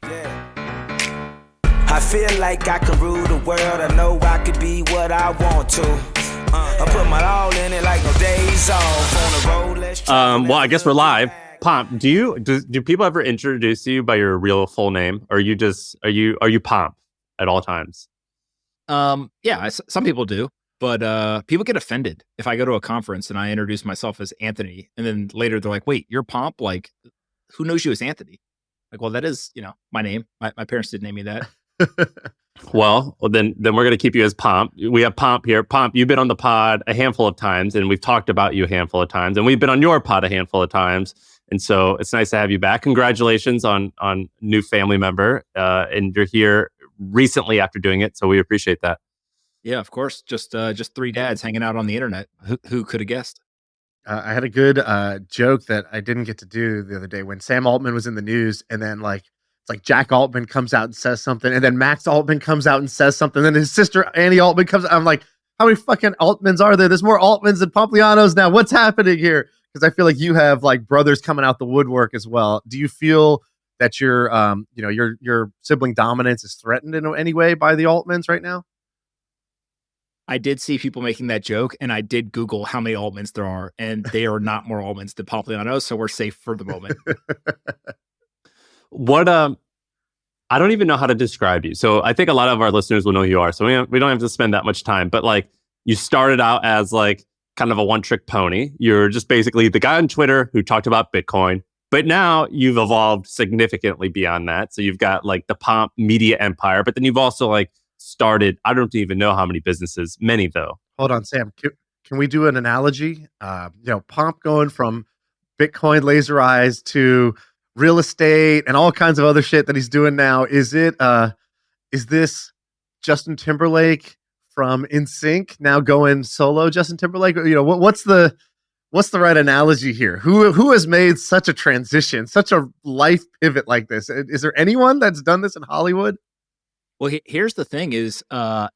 Yeah. I feel like I can rule the world. I know I could be what I want to. I put my all in it like no days off on the road. Well, I guess we're live. Pomp, do people ever introduce you by your real full name, or are you Pomp at all times? Yeah, some people do, but people get offended if I go to a conference and I introduce myself as Anthony, and then later they're like, "Wait, you're Pomp? Like, who knows you as Anthony?" Like, well, that is, my name. My parents did name me that. Well, then we're going to keep you as Pomp. We have Pomp here. Pomp, you've been on the pod a handful of times, and we've talked about you a handful of times, and we've been on your pod a handful of times. And so it's nice to have you back. Congratulations on new family member. And you're here recently after doing it, so we appreciate that. Yeah, of course. Just three dads hanging out on the internet. Who could have guessed? I had a good joke that I didn't get to do the other day when Sam Altman was in the news, and then it's like Jack Altman comes out and says something, and then Max Altman comes out and says something, and then his sister Annie Altman comes out. I'm like, how many fucking Altmans are there? There's more Altmans than Pomplianos now. What's happening here? Because I feel like you have like brothers coming out the woodwork as well. Do you feel that your sibling dominance is threatened in any way by the Altmans right now? I did see people making that joke, and I did Google how many Altmans there are, and they are not more Altmans than Pomplianos, so we're safe for the moment. What I don't even know how to describe you. So I think a lot of our listeners will know who you are. So we don't have to spend that much time. But like, you started out as like kind of a one-trick pony. You're just basically the guy on Twitter who talked about Bitcoin. But now you've evolved significantly beyond that. So you've got like the Pomp media empire, but then you've also like started, I don't even know how many businesses, many though. Hold on, Sam. Can we do an analogy? Pomp going from Bitcoin laser eyes to real estate and all kinds of other shit that he's doing now. Is this Justin Timberlake from NSYNC now going solo Justin Timberlake? What's the right analogy here? Who has made such a transition, such a life pivot like this? Is there anyone that's done this in Hollywood? Well, here's the thing is,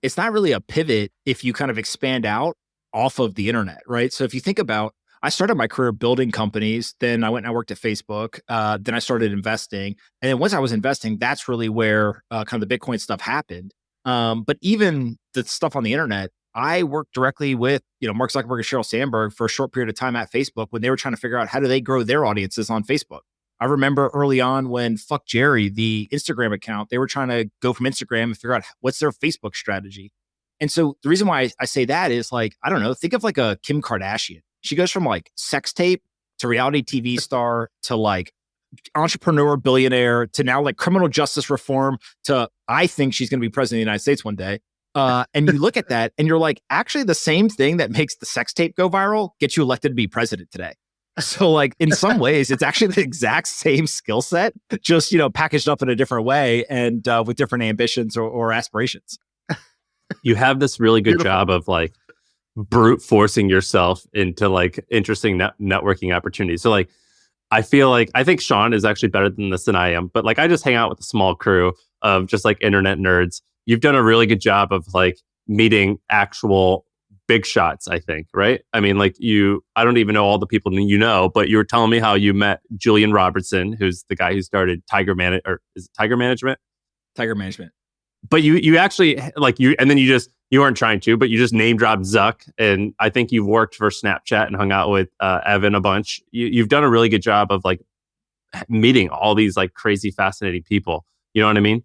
it's not really a pivot if you kind of expand out off of the internet, right? So if you think about, I started my career building companies, then I went and I worked at Facebook, then I started investing. And then once I was investing, that's really where kind of the Bitcoin stuff happened. But even the stuff on the internet, I worked directly with, Mark Zuckerberg and Sheryl Sandberg for a short period of time at Facebook when they were trying to figure out how do they grow their audiences on Facebook. I remember early on when Fuck Jerry, the Instagram account, they were trying to go from Instagram and figure out what's their Facebook strategy. And so the reason why I say that is like, I don't know, think of like a Kim Kardashian. She goes from like sex tape to reality TV star to like entrepreneur, billionaire to now like criminal justice reform to I think she's going to be president of the United States one day. And you look at that and you're like, actually the same thing that makes the sex tape go viral gets you elected to be president today. So like in some ways, it's actually the exact same skill set, just, packaged up in a different way and with different ambitions or aspirations. You have this really good job of like brute forcing yourself into like interesting networking opportunities. So like, I think Shaan is actually better than this than I am, but like, I just hang out with a small crew of just like internet nerds. You've done a really good job of like meeting actual big shots, I think, right? I mean, like I don't even know all the people but you were telling me how you met Julian Robertson, who's the guy who started Tiger Management? Tiger Management. But you actually and then you weren't trying to, but you just name dropped Zuck. And I think you've worked for Snapchat and hung out with Evan a bunch. You've done a really good job of like meeting all these like crazy, fascinating people. You know what I mean?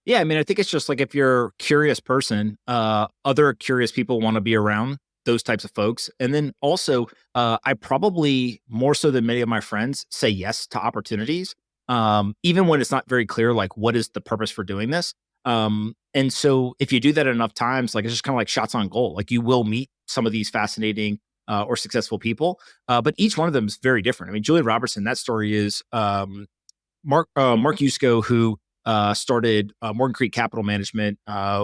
Yeah. I mean, I think it's just like, if you're a curious person, other curious people want to be around those types of folks. And then also, I probably more so than many of my friends say yes to opportunities. Even when it's not very clear, like what is the purpose for doing this? And so if you do that enough times, like it's just kind of like shots on goal. Like you will meet some of these fascinating or successful people, but each one of them is very different. I mean, Julian Robertson, that story is Marc Yusko, who started Morgan Creek Capital Management.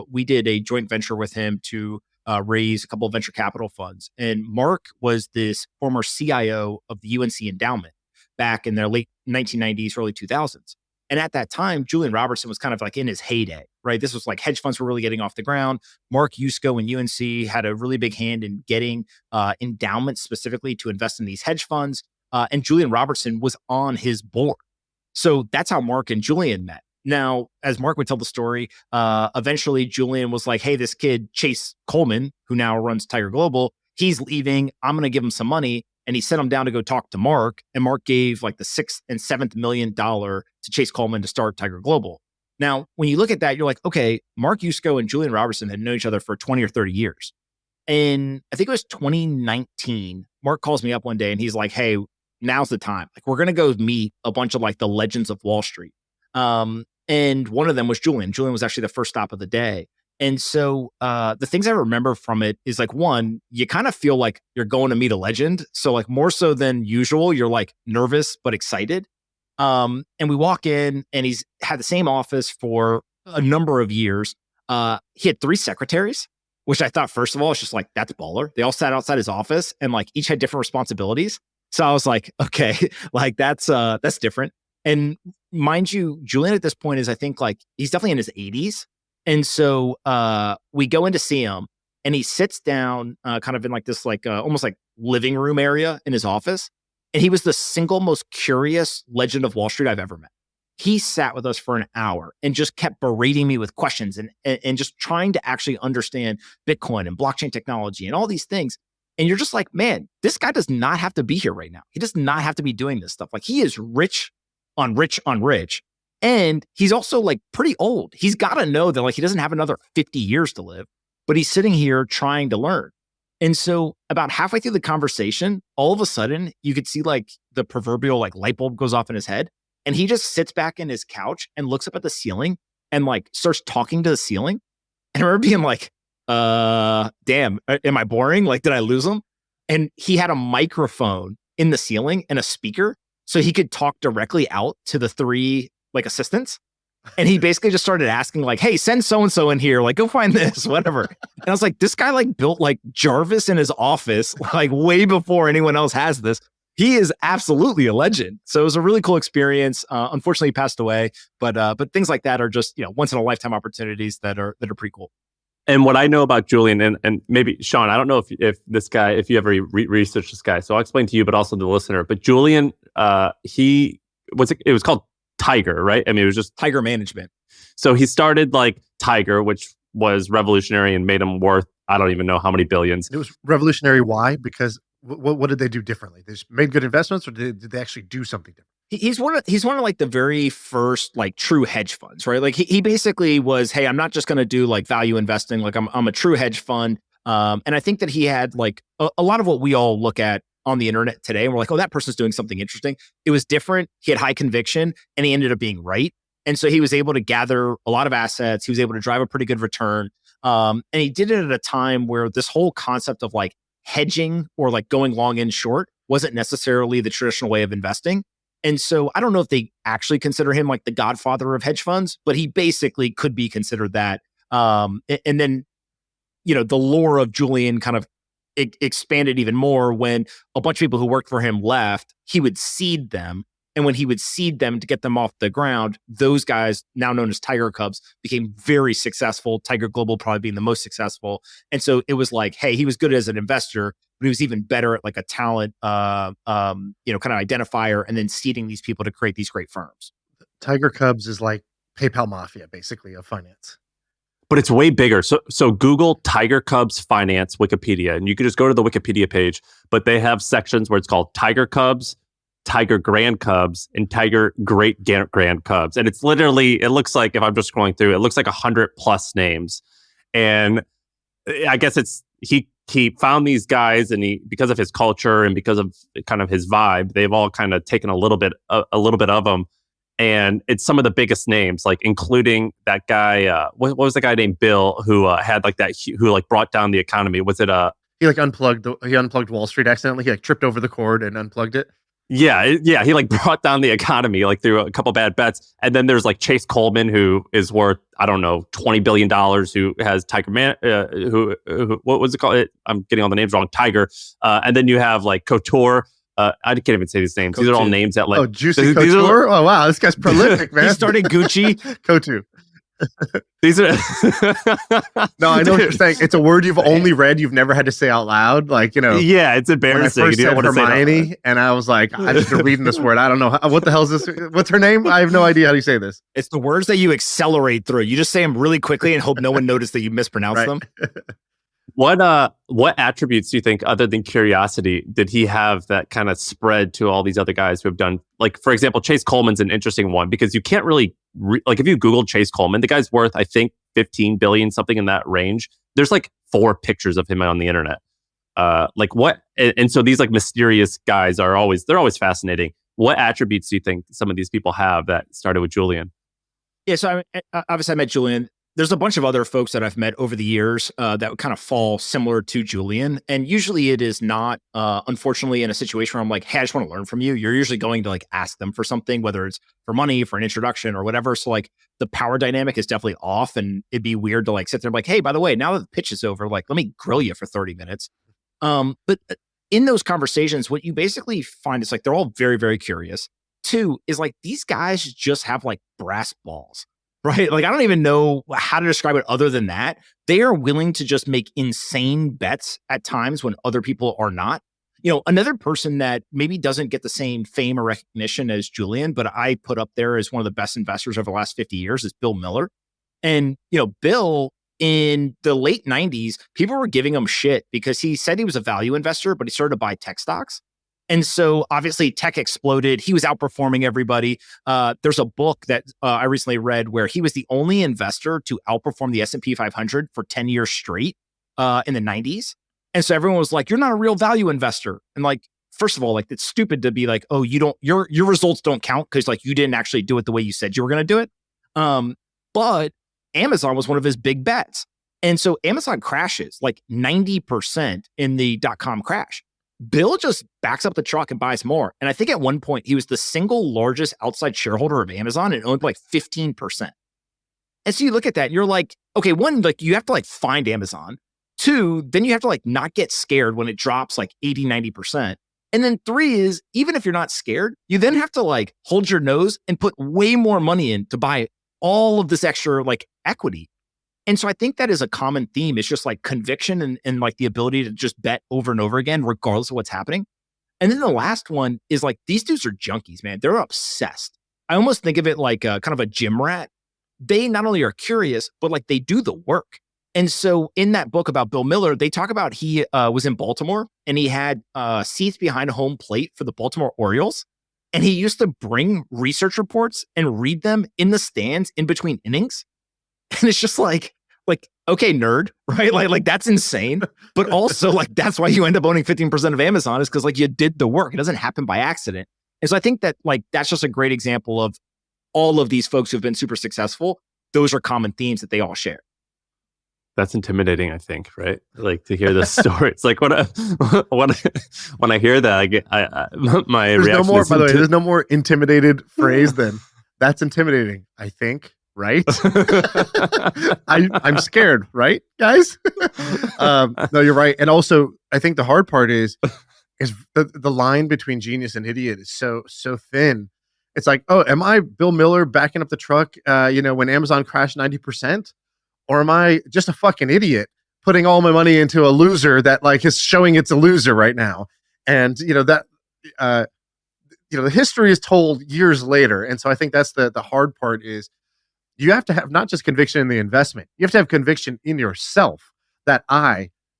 We did a joint venture with him to raise a couple of venture capital funds. And Marc was this former CIO of the UNC endowment back in their late 1990s, early 2000s. And at that time, Julian Robertson was kind of like in his heyday, right? This was like hedge funds were really getting off the ground. Marc Yusko and UNC had a really big hand in getting endowments specifically to invest in these hedge funds. and Julian Robertson was on his board. So that's how Marc and Julian met. Now, as Marc would tell the story, eventually Julian was like, hey, this kid, Chase Coleman, who now runs Tiger Global, he's leaving. I'm going to give him some money. And he sent him down to go talk to Marc. And Marc gave like the $6th and $7th million to Chase Coleman to start Tiger Global. Now, when you look at that, you're like, okay, Marc Yusko and Julian Robertson had known each other for 20 or 30 years. And I think it was 2019, Marc calls me up one day and he's like, hey, now's the time. Like, we're going to go meet a bunch of like the legends of Wall Street. And one of them was Julian. Julian was actually the first stop of the day. And so the things I remember from it is like, one, you kind of feel like you're going to meet a legend. So like more so than usual, you're like nervous, but excited. And we walk in and he's had the same office for a number of years. He had 3 secretaries, which I thought, first of all, it's just like, that's baller. They all sat outside his office and like each had different responsibilities. So I was like, okay, like that's different. And mind you, Julian at this point is, I think like he's definitely in his 80s. And so we go in to see him and he sits down kind of in like this like almost like living room area in his office. And he was the single most curious legend of Wall Street I've ever met. He sat with us for an hour and just kept berating me with questions and just trying to actually understand Bitcoin and blockchain technology and all these things. And you're just like, man, this guy does not have to be here right now. He does not have to be doing this stuff. Like, he is rich on rich on rich. And he's also like pretty old. He's got to know that like he doesn't have another 50 years to live, but he's sitting here trying to learn. And so about halfway through the conversation, all of a sudden you could see like the proverbial like light bulb goes off in his head. And he just sits back in his couch and looks up at the ceiling and like starts talking to the ceiling. And I remember being like, damn, am I boring? Like, did I lose him? And he had a microphone in the ceiling and a speaker so he could talk directly out to the 3 like assistants. And he basically just started asking like, hey, send so-and-so in here, like go find this, whatever. And I was like, this guy like built like Jarvis in his office, like way before anyone else has this. He is absolutely a legend. So it was a really cool experience. Unfortunately, he passed away, but things like that are just, once in a lifetime opportunities that are pretty cool. And what I know about Julian, and maybe Shaan, I don't know if this guy, if you ever researched this guy, so I'll explain to you, but also the listener. But Julian, it was called Tiger, right? I mean, it was just Tiger Management. So he started like Tiger, which was revolutionary and made him worth, I don't even know how many billions. It was revolutionary. Why? Because what did they do differently? They just made good investments, or did they actually do something different? He's one of like the very first like true hedge funds, right? Like he basically was, hey, I'm not just going to do like value investing. Like I'm a true hedge fund. And I think that he had like a lot of what we all look at on the internet today. And we're like, oh, that person's doing something interesting. It was different. He had high conviction and he ended up being right. And so he was able to gather a lot of assets. He was able to drive a pretty good return. And he did it at a time where this whole concept of like hedging or like going long and short wasn't necessarily the traditional way of investing. And so I don't know if they actually consider him like the godfather of hedge funds, but he basically could be considered that. And then, the lore of Julian kind of expanded even more when a bunch of people who worked for him left. He would seed them. And when he would seed them to get them off the ground, those guys, now known as Tiger Cubs, became very successful. Tiger Global probably being the most successful. And so it was like, hey, he was good as an investor, but he was even better at like a talent, kind of identifier, and then seeding these people to create these great firms. Tiger Cubs is like PayPal Mafia, basically, of finance. But it's way bigger. So Google Tiger Cubs Finance Wikipedia, and you can just go to the Wikipedia page, but they have sections where it's called Tiger Cubs, Tiger Grand Cubs, and Tiger Great Grand Cubs. And it's literally, it looks like, if I'm just scrolling through, it looks like 100+ names. And I guess he found these guys, and because of his culture and because of kind of his vibe, they've all kind of taken a little bit of them. And it's some of the biggest names, like including that guy, what was the guy named Bill who had like that, who like brought down the economy? Was it he like unplugged Wall Street accidentally? He like tripped over the cord and unplugged it. Yeah. He like brought down the economy like through a couple bad bets. And then there's like Chase Coleman, who is worth, I don't know, $20 billion, who has Tiger Man, who what was it called? I'm getting all the names wrong. Tiger. And then you have like Couture. I can't even say these names. These are all names that like. Oh, Juicy Couture. Oh, wow. This guy's prolific, man. He started Gucci. Couture. These are No, I know what you're saying. It's a word you've only read, you've never had to say out loud. Like, yeah, it's when I embarrassing. first You don't said want to say it out loud. Hermione, and I was like, I've just been reading this word. I don't know. What the hell is this? What's her name? I have no idea how you say this. It's the words that you accelerate through. You just say them really quickly and hope no one noticed that you mispronounced Right. them. What attributes do you think, other than curiosity, did he have that kind of spread to all these other guys who have done, like, for example, Chase Coleman's an interesting one because you can't really, like, if you Google Chase Coleman, the guy's worth, I think, 15 billion, something in that range. There's like 4 pictures of him on the internet. Like what? And so these like mysterious guys they're always fascinating. What attributes do you think some of these people have that started with Julian? Yeah, so obviously I met Julian. There's a bunch of other folks that I've met over the years that would kind of fall similar to Julian. And usually it is not, unfortunately, in a situation where I'm like, hey, I just want to learn from you. You're usually going to like ask them for something, whether it's for money, for an introduction or whatever. So like the power dynamic is definitely off. And it'd be weird to like sit there and be like, hey, by the way, now that the pitch is over, like, let me grill you for 30 minutes. But in those conversations, what you basically find is like, they're all very, very curious. 2 is like, these guys just have like brass balls. Right? Like, I don't even know how to describe it other than that. They are willing to just make insane bets at times when other people are not. You know, another person that maybe doesn't get the same fame or recognition as Julian, but I put up there as one of the best investors over the last 50 years is Bill Miller. And, you know, Bill in the late 90s, people were giving him shit because he said he was a value investor, but he started to buy tech stocks. And so obviously tech exploded. He was outperforming everybody. There's a book that I recently read where he was the only investor to outperform the S&P 500 for 10 years straight in the 90s. And so everyone was like, you're not a real value investor. And like, first of all, like, it's stupid to be like, oh, you don't, your results don't count because like you didn't actually do it the way you said you were going to do it. But Amazon was one of his big bets. And so Amazon crashes like 90% in the .com crash. Bill just backs up the truck and buys more. And I think at one point he was the single largest outside shareholder of Amazon and owned like 15%. And so you look at that and you're like, okay, 1, like you have to like find Amazon. 2, then you have to like not get scared when it drops like 80, 90%. And then 3 is even if you're not scared, you then have to like hold your nose and put way more money in to buy all of this extra like equity. And so I think that is a common theme. It's just like conviction and like the ability to just bet over and over again, regardless of what's happening. And then the last one is like, these dudes are junkies, man. They're obsessed. I almost think of it like a, kind of a gym rat. They not only are curious, but like they do the work. And so in that book about Bill Miller, they talk about he was in Baltimore and he had seats behind home plate for the Baltimore Orioles. And he used to bring research reports and read them in the stands in between innings. And it's just like, okay, nerd, right? Like that's insane. But also like, that's why you end up owning 15% of Amazon is because like you did the work. It doesn't happen by accident. And so I think that like, that's just a great example of all of these folks who've been super successful. Those are common themes that they all share. That's intimidating, I think, right? Like to hear this story. It's like when I hear that, I get my there's reaction. No more, by the way, there's no more intimidated phrase than that's intimidating, I think. Right? I'm scared, right, guys? No, you're right. And also, I think the hard part is the line between genius and idiot is so thin. It's like, oh, am I Bill Miller backing up the truck, when Amazon crashed 90%? Or am I just a fucking idiot putting all my money into a loser that like is showing it's a loser right now? And, the history is told years later. And so I think that's the hard part is, you have to have not just conviction in the investment, you have to have conviction in yourself that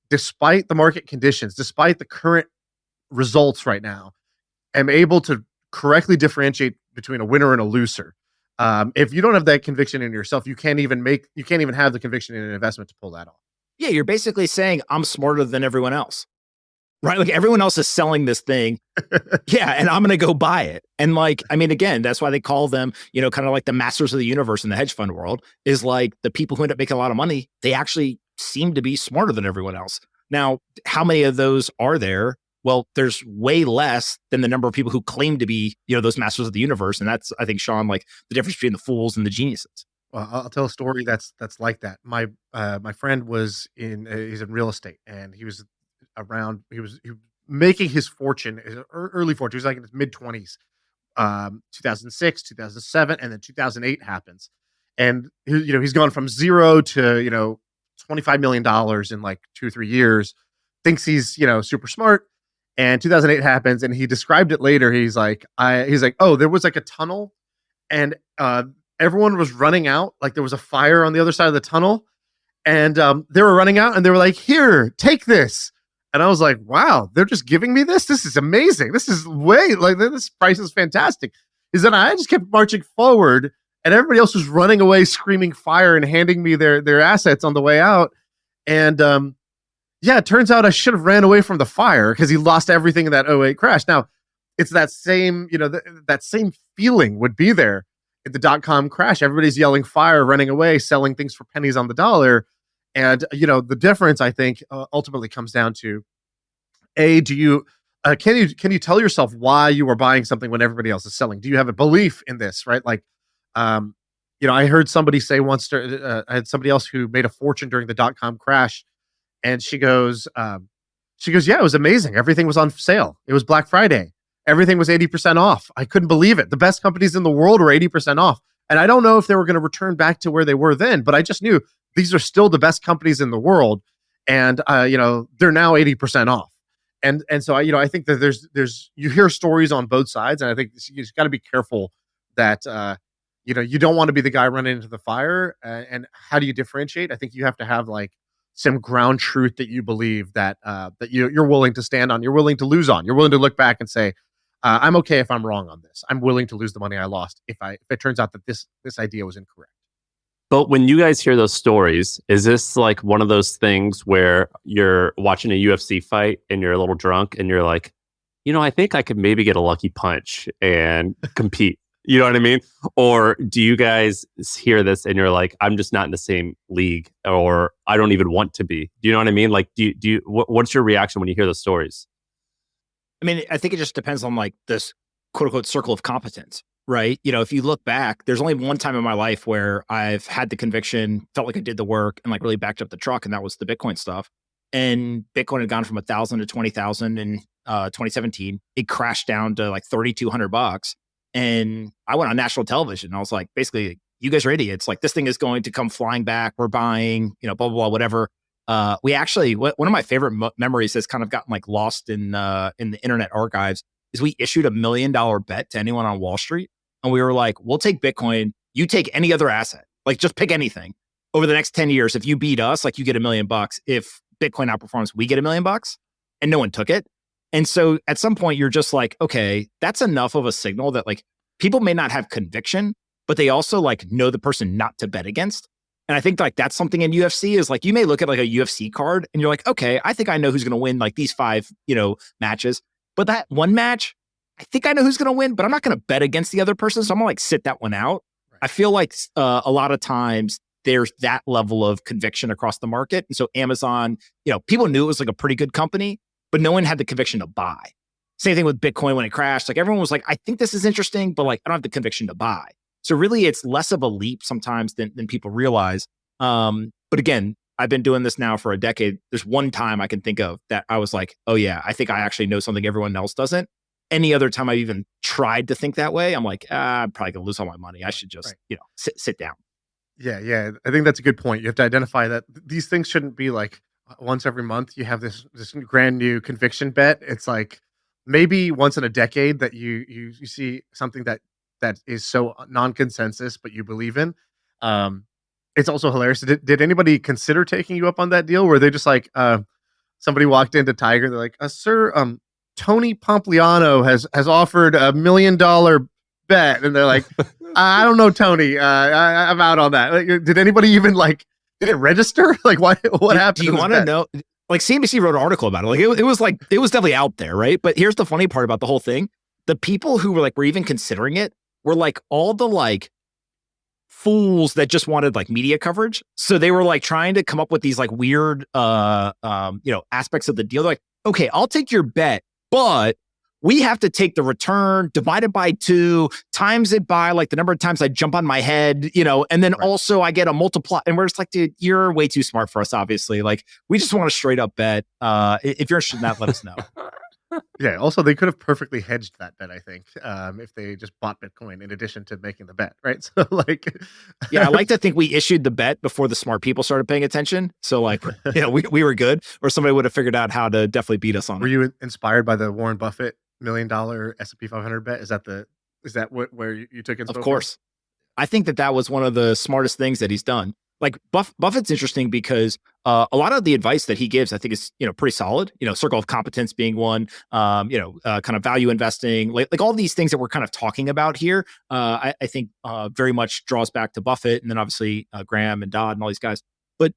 despite the market conditions, despite the current results right now, am able to correctly differentiate between a winner and a loser. If you don't have that conviction in yourself, you can't even have the conviction in an investment to pull that off. Yeah, you're basically saying I'm smarter than everyone else. Right? Like everyone else is selling this thing. Yeah. And I'm going to go buy it. And like, I mean, again, that's why they call them, kind of like the masters of the universe in the hedge fund world is like the people who end up making a lot of money. They actually seem to be smarter than everyone else. Now, how many of those are there? Well, there's way less than the number of people who claim to be, those masters of the universe. And that's, I think, Shaan, like the difference between the fools and the geniuses. Well, I'll tell a story that's like that. My friend was he's in real estate and he was making his fortune, his early fortune. He was like in his mid 20s, 2006, 2007, and then 2008 happens. and he's gone from zero to $25 million in like 2-3 years. Thinks he's super smart. And 2008 happens, and he described it later. He's like, oh, there was like a tunnel, and everyone was running out. Like there was a fire on the other side of the tunnel, and they were running out, and they were like, "Here, take this." And I was like, "Wow, they're just giving me this. This is amazing. This is this price is fantastic." Is that I just kept marching forward, and everybody else was running away, screaming fire, and handing me their assets on the way out, and yeah, it turns out I should have ran away from the fire because he lost everything in that '08 crash. Now, it's that same, that same feeling would be there at the .com crash. Everybody's yelling fire, running away, selling things for pennies on the dollar. And, the difference, I think, ultimately comes down to, do you, can you tell yourself why you are buying something when everybody else is selling? Do you have a belief in this, right? Like, I heard somebody say once, I had somebody else who made a fortune during the .com crash. And she goes, yeah, it was amazing. Everything was on sale. It was Black Friday. Everything was 80% off. I couldn't believe it. The best companies in the world were 80% off. And I don't know if they were going to return back to where they were then, but I just knew these are still the best companies in the world. And, they're now 80% off. And so, I think that there's, you hear stories on both sides. And I think you just got to be careful that, you don't want to be the guy running into the fire. And how do you differentiate? I think you have to have like some ground truth that you believe that you're willing to stand on, you're willing to lose on, you're willing to look back and say, I'm okay if I'm wrong on this. I'm willing to lose the money I lost if it turns out that this idea was incorrect. But when you guys hear those stories, is this like one of those things where you're watching a UFC fight and you're a little drunk and you're like, I think I could maybe get a lucky punch and compete? You know what I mean? Or do you guys hear this and you're like, I'm just not in the same league, or I don't even want to be? Do you know what I mean? Like, what's your reaction when you hear those stories? I mean, I think it just depends on like this quote unquote circle of competence, right? If you look back, there's only one time in my life where I've had the conviction, felt like I did the work and like really backed up the truck. And that was the Bitcoin stuff. And Bitcoin had gone from 1,000 to 20,000 in 2017. It crashed down to like $3,200. And I went on national television. And I was like, basically, you guys are idiots. Like, this thing is going to come flying back. We're buying, blah, blah, blah, whatever. We actually, one of my favorite memories has kind of gotten like lost in the internet archives is we issued $1 million bet to anyone on Wall Street. And we were like, we'll take Bitcoin. You take any other asset. Like, just pick anything. Over the next 10 years, if you beat us, like, you get $1 million. If Bitcoin outperforms, we get $1 million. And no one took it. And so at some point you're just like, okay, that's enough of a signal that like people may not have conviction, but they also like know the person not to bet against. And I think like that's something in UFC is like, you may look at like a UFC card and you're like, okay, I think I know who's going to win like these 5, matches, but that one match, I think I know who's going to win, but I'm not going to bet against the other person. So I'm gonna like sit that one out. Right. I feel like a lot of times there's that level of conviction across the market. And so Amazon, people knew it was like a pretty good company, but no one had the conviction to buy. Same thing with Bitcoin when it crashed. Like everyone was like, I think this is interesting, but like I don't have the conviction to buy. So really it's less of a leap sometimes than people realize. But again, I've been doing this now for a decade. There's one time I can think of that I was like, oh yeah, I think I actually know something everyone else doesn't. Any other time I've even tried to think that way, I'm like, I'm probably gonna lose all my money. I should just, sit down. Yeah. I think that's a good point. You have to identify that these things shouldn't be like once every month you have this brand new conviction bet. It's like maybe once in a decade that you see something that is so non-consensus, but you believe in. It's also hilarious. Did anybody consider taking you up on that deal? Where they just like somebody walked into Tiger, they're like, sir, Tony Pompliano has offered $1 million bet, and they're like, I don't know, Tony. I'm out on that. Like, did anybody even like? Did it register? Like, what happened? Do you want to know? Like, CNBC wrote an article about it. Like, it was definitely out there, right? But here's the funny part about the whole thing: the people who were even considering it were like all the like fools that just wanted like media coverage. So they were like trying to come up with these like weird, aspects of the deal. They're like, okay, I'll take your bet, but we have to take the return divided by 2, times it by like the number of times I jump on my head, and then also I get a multiply. And we're just like, dude, you're way too smart for us, obviously. Like, we just want a straight up bet. If you're interested in that, let us know. Yeah. Also, they could have perfectly hedged that bet, I think, if they just bought Bitcoin in addition to making the bet, right? So, like, Yeah, I like to think we issued the bet before the smart people started paying attention. So like, we were good, or somebody would have figured out how to definitely beat us on were it. you inspired by the Warren Buffett $1 million S&P 500 bet? Is that where you took inspo Of from? course. I think that was one of the smartest things that he's done. Like Buffett's interesting because a lot of the advice that he gives, I think, is pretty solid. Circle of competence being one. Kind of value investing, like all these things that we're kind of talking about here. I think very much draws back to Buffett, and then obviously Graham and Dodd and all these guys. But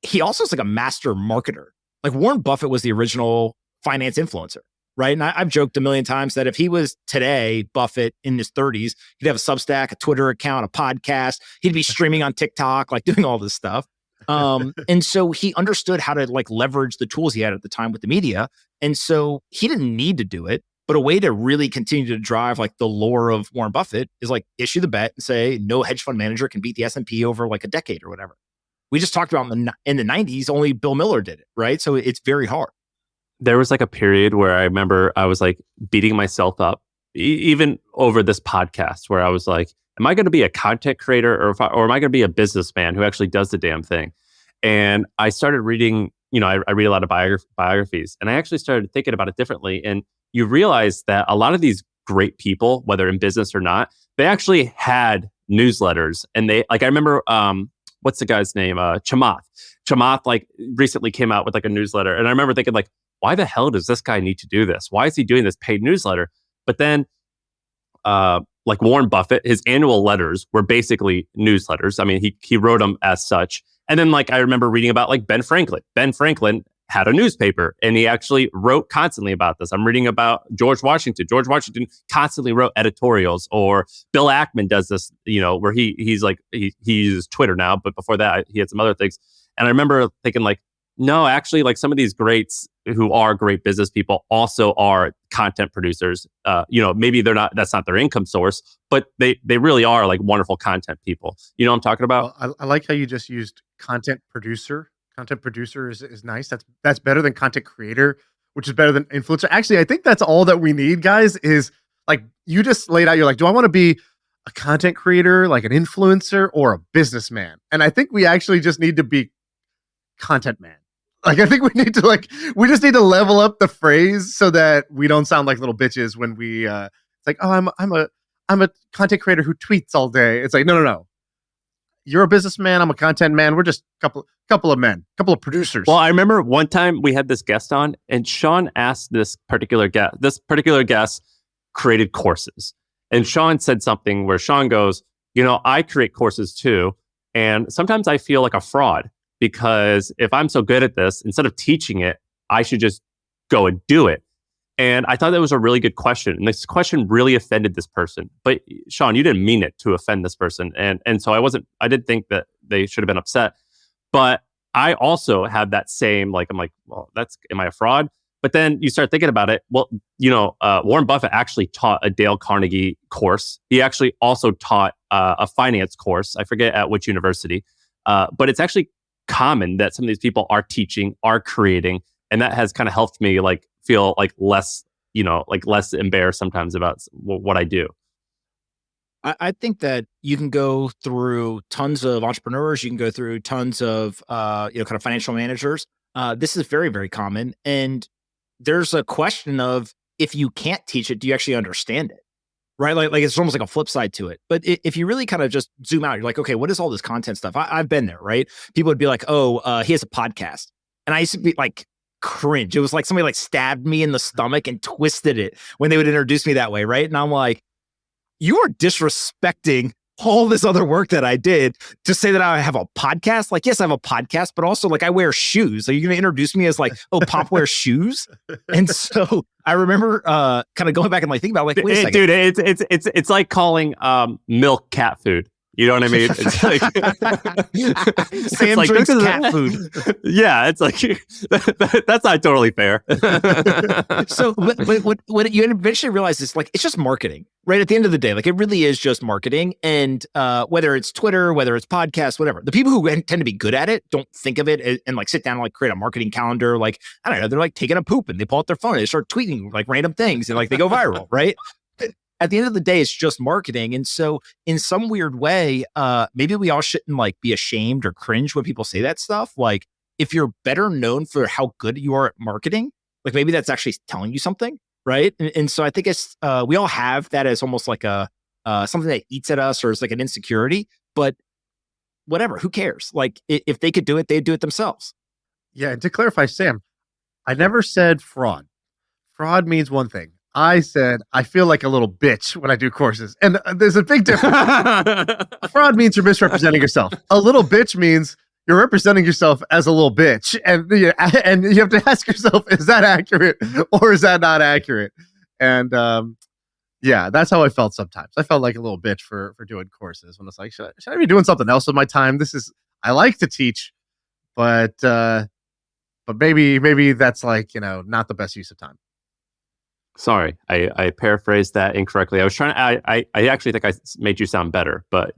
he also is like a master marketer. Like Warren Buffett was the original finance influencer. Right. And I've joked a million times that if he was today, Buffett in his 30s, he'd have a Substack, a Twitter account, a podcast. He'd be streaming on TikTok, like doing all this stuff. And so he understood how to like leverage the tools he had at the time with the media. And so he didn't need to do it. But a way to really continue to drive like the lore of Warren Buffett is like issue the bet and say no hedge fund manager can beat the S&P over like a decade or whatever. We just talked about in the 90s, only Bill Miller did it. Right. So it's very hard. There was like a period where I remember I was like beating myself up, even over this podcast, where I was like, am I going to be a content creator or am I going to be a businessman who actually does the damn thing? And I started reading, I read a lot of biographies, and I actually started thinking about it differently. And you realize that a lot of these great people, whether in business or not, they actually had newsletters. And I remember, what's the guy's name? Chamath like recently came out with like a newsletter. And I remember thinking like, why the hell does this guy need to do this? Why is he doing this paid newsletter? But then, like Warren Buffett, his annual letters were basically newsletters. I mean, he wrote them as such. And then, like, I remember reading about like Ben Franklin. Ben Franklin had a newspaper, and he actually wrote constantly about this. I'm reading about George Washington. George Washington constantly wrote editorials. Or Bill Ackman does this, where he uses Twitter now, but before that, he had some other things. And I remember thinking like, no, actually, like some of these greats who are great business people also are content producers. Maybe that's not their income source, but they really are like wonderful content people. You know what I'm talking about? Well, I like how you just used content producer. Content producer is nice. That's better than content creator, which is better than influencer. Actually, I think that's all that we need, guys, is like you just laid out, you're like, do I want to be a content creator, like an influencer, or a businessman? And I think we actually just need to be content man. Like, I think we just need to level up the phrase so that we don't sound like little bitches when we, it's like, oh, I'm a content creator who tweets all day. It's like, no. You're a businessman. I'm a content man. We're just a couple of men, couple of producers. Well, I remember one time we had this guest on, and Shaan asked this particular guest created courses. And Shaan said something where Shaan goes, I create courses too. And sometimes I feel like a fraud. Because if I'm so good at this, instead of teaching it, I should just go and do it. And I thought that was a really good question. And this question really offended this person. But Shaan, you didn't mean it to offend this person. And so I didn't think that they should have been upset. But I also had that same, like, I'm like, well, am I a fraud? But then you start thinking about it. Well, Warren Buffett actually taught a Dale Carnegie course. He actually also taught a finance course. I forget at which university. But it's actually common that some of these people are teaching, are creating, and that has kind of helped me like feel like less embarrassed sometimes about what I do. I think that you can go through tons of entrepreneurs, you can go through tons of kind of financial managers. This is very, very common, and there's a question of if you can't teach it, do you actually understand it? Right? Like it's almost like a flip side to it. But if you really kind of just zoom out, you're like, okay, what is all this content stuff? I've been there, right? People would be like, oh, he has a podcast. And I used to be like, cringe. It was like somebody like stabbed me in the stomach and twisted it when they would introduce me that way, right? And I'm like, you are disrespecting all this other work that I did to say that I have a podcast. Like, yes, I have a podcast, but also like I wear shoes. Are you going to introduce me as like, oh, Pomp wears shoes? And so I remember kind of going back and like thinking about like, wait a second. Dude, it's like calling milk cat food. You know what I mean? It's like Sam like, drinks this is- cat food. Yeah, it's like that's not totally fair. So what you eventually realize is like, it's just marketing, right? At the end of the day, like it really is just marketing. And whether it's Twitter, whether it's podcasts, whatever, the people who tend to be good at it don't think of it and like sit down and like create a marketing calendar. Like, I don't know, they're like taking a poop and they pull out their phone and they start tweeting like random things and like they go viral, right? At the end of the day, it's just marketing. And so in some weird way, maybe we all shouldn't like be ashamed or cringe when people say that stuff. Like if you're better known for how good you are at marketing, like maybe that's actually telling you something, right? And so I think it's, we all have that as almost like a, something that eats at us or is like an insecurity, but whatever, who cares? Like if they could do it, they'd do it themselves. Yeah. And to clarify, Sam, I never said fraud. Fraud means one thing. I said, I feel like a little bitch when I do courses. And there's a big difference. Fraud means you're misrepresenting yourself. A little bitch means you're representing yourself as a little bitch. And you have to ask yourself, is that accurate or is that not accurate? And yeah, that's how I felt sometimes. I felt like a little bitch for doing courses when it's like, should I be doing something else with my time? I like to teach, but maybe that's like, not the best use of time. Sorry, I paraphrased that incorrectly. I was trying. I actually think I made you sound better, but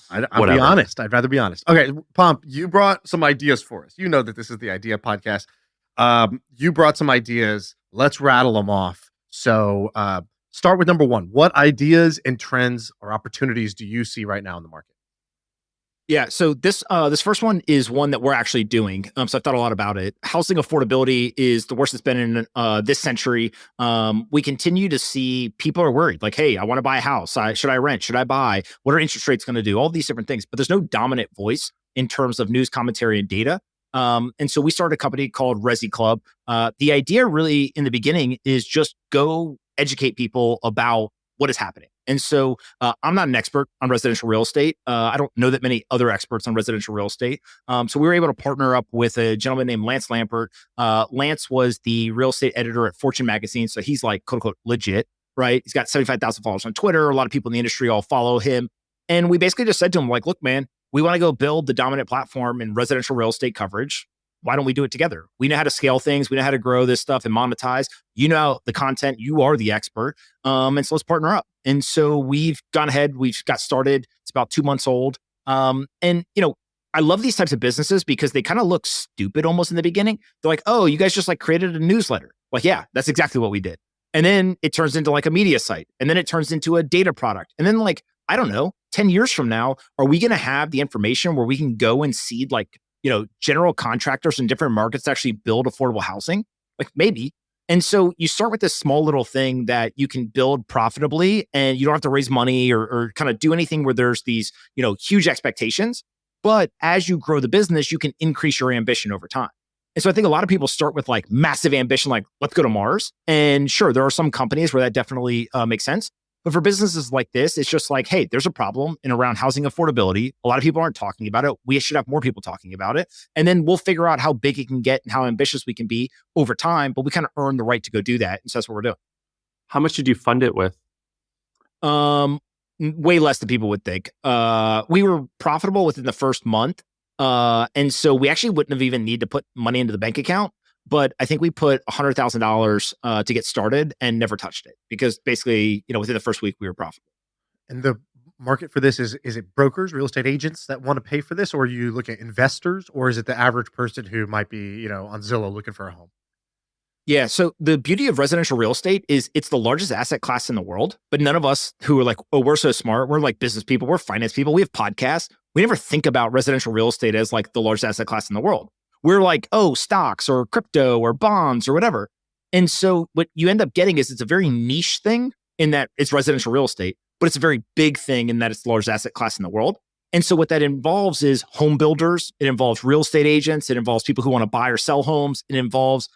I'll be honest. I'd rather be honest. Okay, Pomp, you brought some ideas for us. You know that this is the Idea Podcast. You brought some ideas. Let's rattle them off. So, start with number one. What ideas and trends or opportunities do you see right now in the market? Yeah, so this first one is one that we're actually doing. So I've thought a lot about it. Housing affordability is the worst it's been in this century. We continue to see people are worried, like, hey, I want to buy a house. Should I rent? Should I buy? What are interest rates going to do? All these different things, but there's no dominant voice in terms of news, commentary, and data. And so we started a company called Resi Club. The idea really in the beginning is just go educate people about what is happening. And so I'm not an expert on residential real estate. I don't know that many other experts on residential real estate. So we were able to partner up with a gentleman named Lance Lampert. Lance was the real estate editor at Fortune magazine. So he's like, quote unquote, legit, right? He's got 75,000 followers on Twitter. A lot of people in the industry all follow him. And we basically just said to him, like, look, man, we want to go build the dominant platform in residential real estate coverage. Why don't we do it together? We know how to scale things. We know how to grow this stuff and monetize. You know the content. You are the expert. And so let's partner up. And so we've gone ahead. We've got started. It's about 2 months old. And, I love these types of businesses because they kind of look stupid almost in the beginning. They're like, oh, you guys just like created a newsletter. Like, yeah, that's exactly what we did. And then it turns into like a media site. And then it turns into a data product. And then like, I don't know, 10 years from now, are we going to have the information where we can go and seed like, general contractors in different markets to actually build affordable housing? Like maybe. And so you start with this small little thing that you can build profitably and you don't have to raise money or kind of do anything where there's these, huge expectations. But as you grow the business, you can increase your ambition over time. And so I think a lot of people start with like massive ambition, like let's go to Mars. And sure, there are some companies where that definitely makes sense. But for businesses like this, it's just like, hey, there's a problem in around housing affordability. A lot of people aren't talking about it. We should have more people talking about it. And then we'll figure out how big it can get and how ambitious we can be over time. But we kind of earn the right to go do that. And so that's what we're doing. How much did you fund it with? Way less than people would think. We were profitable within the first month. And so we actually wouldn't have even need to put money into the bank account. But I think we put $100,000 to get started and never touched it because basically, within the first week we were profitable. And the market for this is it brokers, real estate agents that want to pay for this, or are you looking at investors, or is it the average person who might be, on Zillow looking for a home? Yeah. So the beauty of residential real estate is it's the largest asset class in the world, but none of us who are like, oh, we're so smart. We're like business people. We're finance people. We have podcasts. We never think about residential real estate as like the largest asset class in the world. We're like, oh, stocks or crypto or bonds or whatever. And so what you end up getting is it's a very niche thing in that it's residential real estate, but it's a very big thing in that it's the largest asset class in the world. And so what that involves is home builders. It involves real estate agents. It involves people who want to buy or sell homes. It involves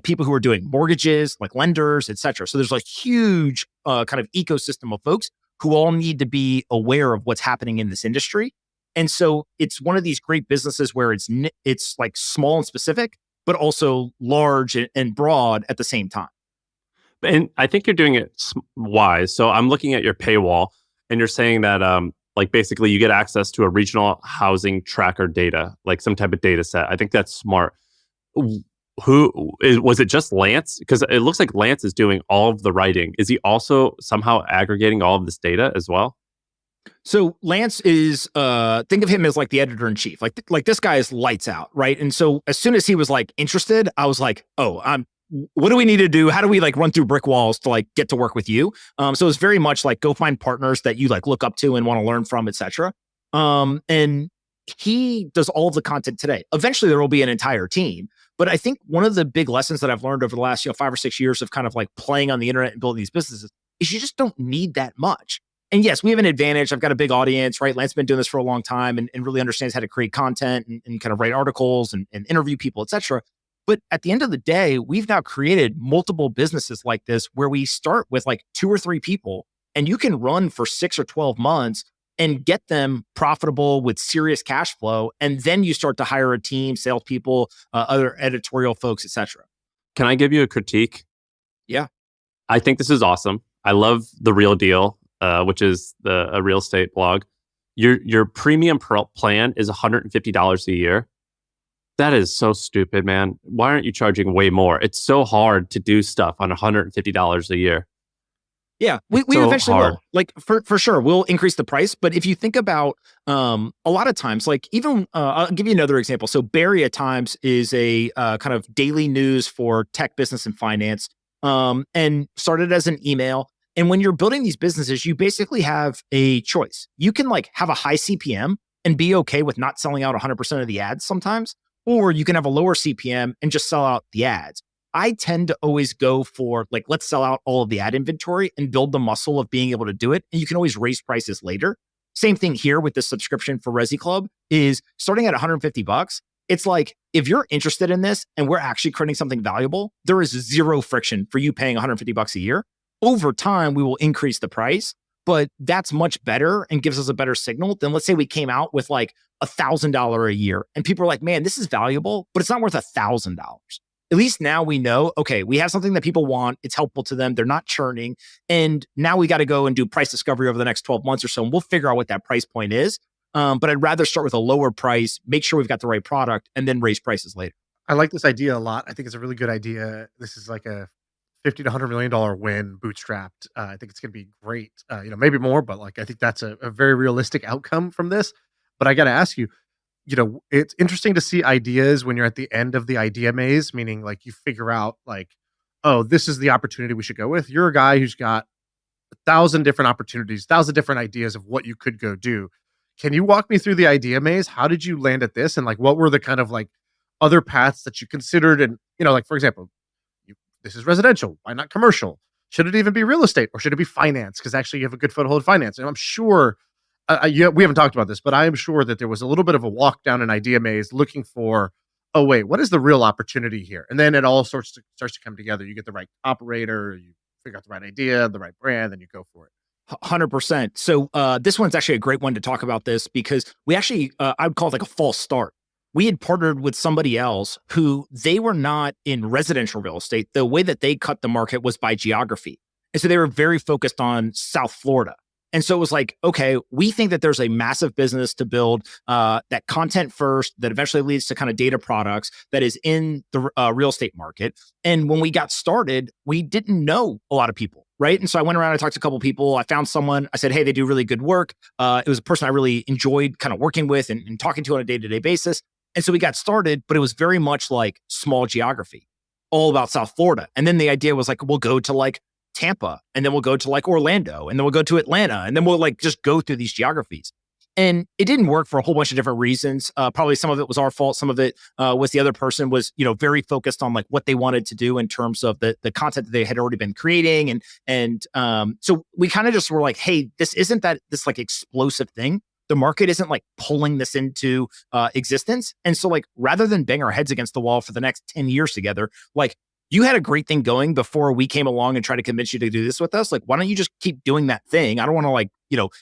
people who are doing mortgages, like lenders, et cetera. So there's like huge kind of ecosystem of folks who all need to be aware of what's happening in this industry. And so it's one of these great businesses where it's like small and specific, but also large and broad at the same time. And I think you're doing it wise. So I'm looking at your paywall and you're saying that Like basically you get access to a regional housing tracker data, like some type of data set. I think that's smart. Was it just Lance? Because it looks like Lance is doing all of the writing. Is he also somehow aggregating all of this data as well? So Lance is think of him as like the editor in chief. Like this guy is lights out, right? And so as soon as he was like interested, I was like, oh, what do we need to do? How do we like run through brick walls to like get to work with you? So it's very much like go find partners that you like look up to and want to learn from, etc. And he does all of the content today. Eventually there will be an entire team. But I think one of the big lessons that I've learned over the last 5 or 6 years of kind of like playing on the internet and building these businesses is you just don't need that much. And yes, we have an advantage. I've got a big audience, right? Lance's been doing this for a long time and really understands how to create content and kind of write articles and interview people, etc. But at the end of the day, we've now created multiple businesses like this where we start with like 2 or 3 people and you can run for 6 or 12 months and get them profitable with serious cash flow. And then you start to hire a team, salespeople, other editorial folks, etc. Can I give you a critique? Yeah. I think this is awesome. I love The Real Deal, which is a real estate blog. Your premium plan is $150 a year. That is so stupid, man. Why aren't you charging way more? It's so hard to do stuff on $150 a year. Yeah, we so eventually hard. will. Like for sure, we'll increase the price. But if you think about a lot of times, like even I'll give you another example. So Barry at Times is a kind of daily news for tech, business, and finance, and started as an email. And when you're building these businesses, you basically have a choice. You can like have a high CPM and be okay with not selling out 100% of the ads sometimes, or you can have a lower CPM and just sell out the ads. I tend to always go for like, let's sell out all of the ad inventory and build the muscle of being able to do it. And you can always raise prices later. Same thing here with the subscription for Resi Club is starting at $150. It's like, if you're interested in this and we're actually creating something valuable, there is zero friction for you paying $150 a year. Over time, we will increase the price, but that's much better and gives us a better signal than let's say we came out with like $1,000 a year and people are like, man, this is valuable, but it's not worth $1,000. At least now we know, okay, we have something that people want. It's helpful to them. They're not churning. And now we got to go and do price discovery over the next 12 months or so. And we'll figure out what that price point is. But I'd rather start with a lower price, make sure we've got the right product, and then raise prices later. I like this idea a lot. I think it's a really good idea. This is like a $50 to $100 million win bootstrapped. I think it's going to be great. Maybe more, but like I think that's a very realistic outcome from this. But I got to ask you, it's interesting to see ideas when you're at the end of the idea maze, meaning like you figure out like, oh, this is the opportunity we should go with. You're a guy who's got 1,000 different opportunities, 1,000 different ideas of what you could go do. Can you walk me through the idea maze? How did you land at this? And like, what were the kind of like other paths that you considered? And, like, for example, this is residential. Why not commercial? Should it even be real estate or should it be finance? Because actually you have a good foothold in finance. And I'm sure we haven't talked about this, but I am sure that there was a little bit of a walk down an idea maze looking for, oh, wait, what is the real opportunity here? And then it all starts to come together. You get the right operator, you figure out the right idea, the right brand, then you go for it. 100%. So this one's actually a great one to talk about this because we actually, I would call it like a false start. We had partnered with somebody else who they were not in residential real estate. The way that they cut the market was by geography. And so they were very focused on South Florida. And so it was like, okay, we think that there's a massive business to build that content first that eventually leads to kind of data products that is in the real estate market. And when we got started, we didn't know a lot of people, right? And so I went around, I talked to a couple of people. I found someone, I said, hey, they do really good work. It was a person I really enjoyed kind of working with and talking to on a day-to-day basis. And so we got started, but it was very much like small geography, all about South Florida. And then the idea was like, we'll go to like Tampa, and then we'll go to like Orlando, and then we'll go to Atlanta, and then we'll like just go through these geographies. And it didn't work for a whole bunch of different reasons. Probably some of it was our fault. Some of it was the other person was, very focused on like what they wanted to do in terms of the content that they had already been creating. And so we kind of just were like, hey, this isn't this like explosive thing. The market isn't like pulling this into existence. And so like, rather than bang our heads against the wall for the next 10 years together, like you had a great thing going before we came along and tried to convince you to do this with us. Like, why don't you just keep doing that thing? I don't want to like,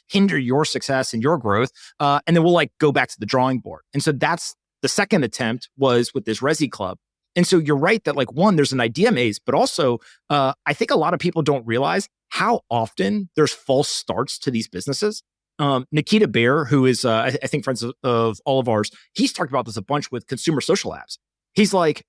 hinder your success and your growth. And then we'll like go back to the drawing board. And so that's the second attempt was with this Resi Club. And so you're right that like, one, there's an idea maze, but also I think a lot of people don't realize how often there's false starts to these businesses. Nikita Bier, who is, I think, friends of all of ours, he's talked about this a bunch with consumer social apps. He's like,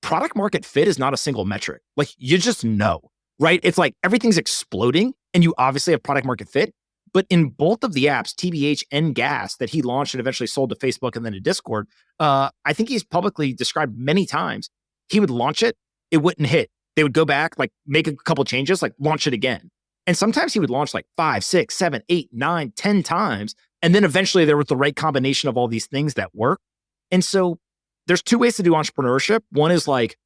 product market fit is not a single metric. Like, you just know, right? It's like everything's exploding and you obviously have product market fit. But in both of the apps, TBH and Gas, that he launched and eventually sold to Facebook and then to Discord, I think he's publicly described many times, he would launch it, it wouldn't hit. They would go back, like make a couple changes, like launch it again. And sometimes he would launch like 5, 6, 7, 8, 9, 10 times. And then eventually there was the right combination of all these things that work. And so there's two ways to do entrepreneurship. One is like,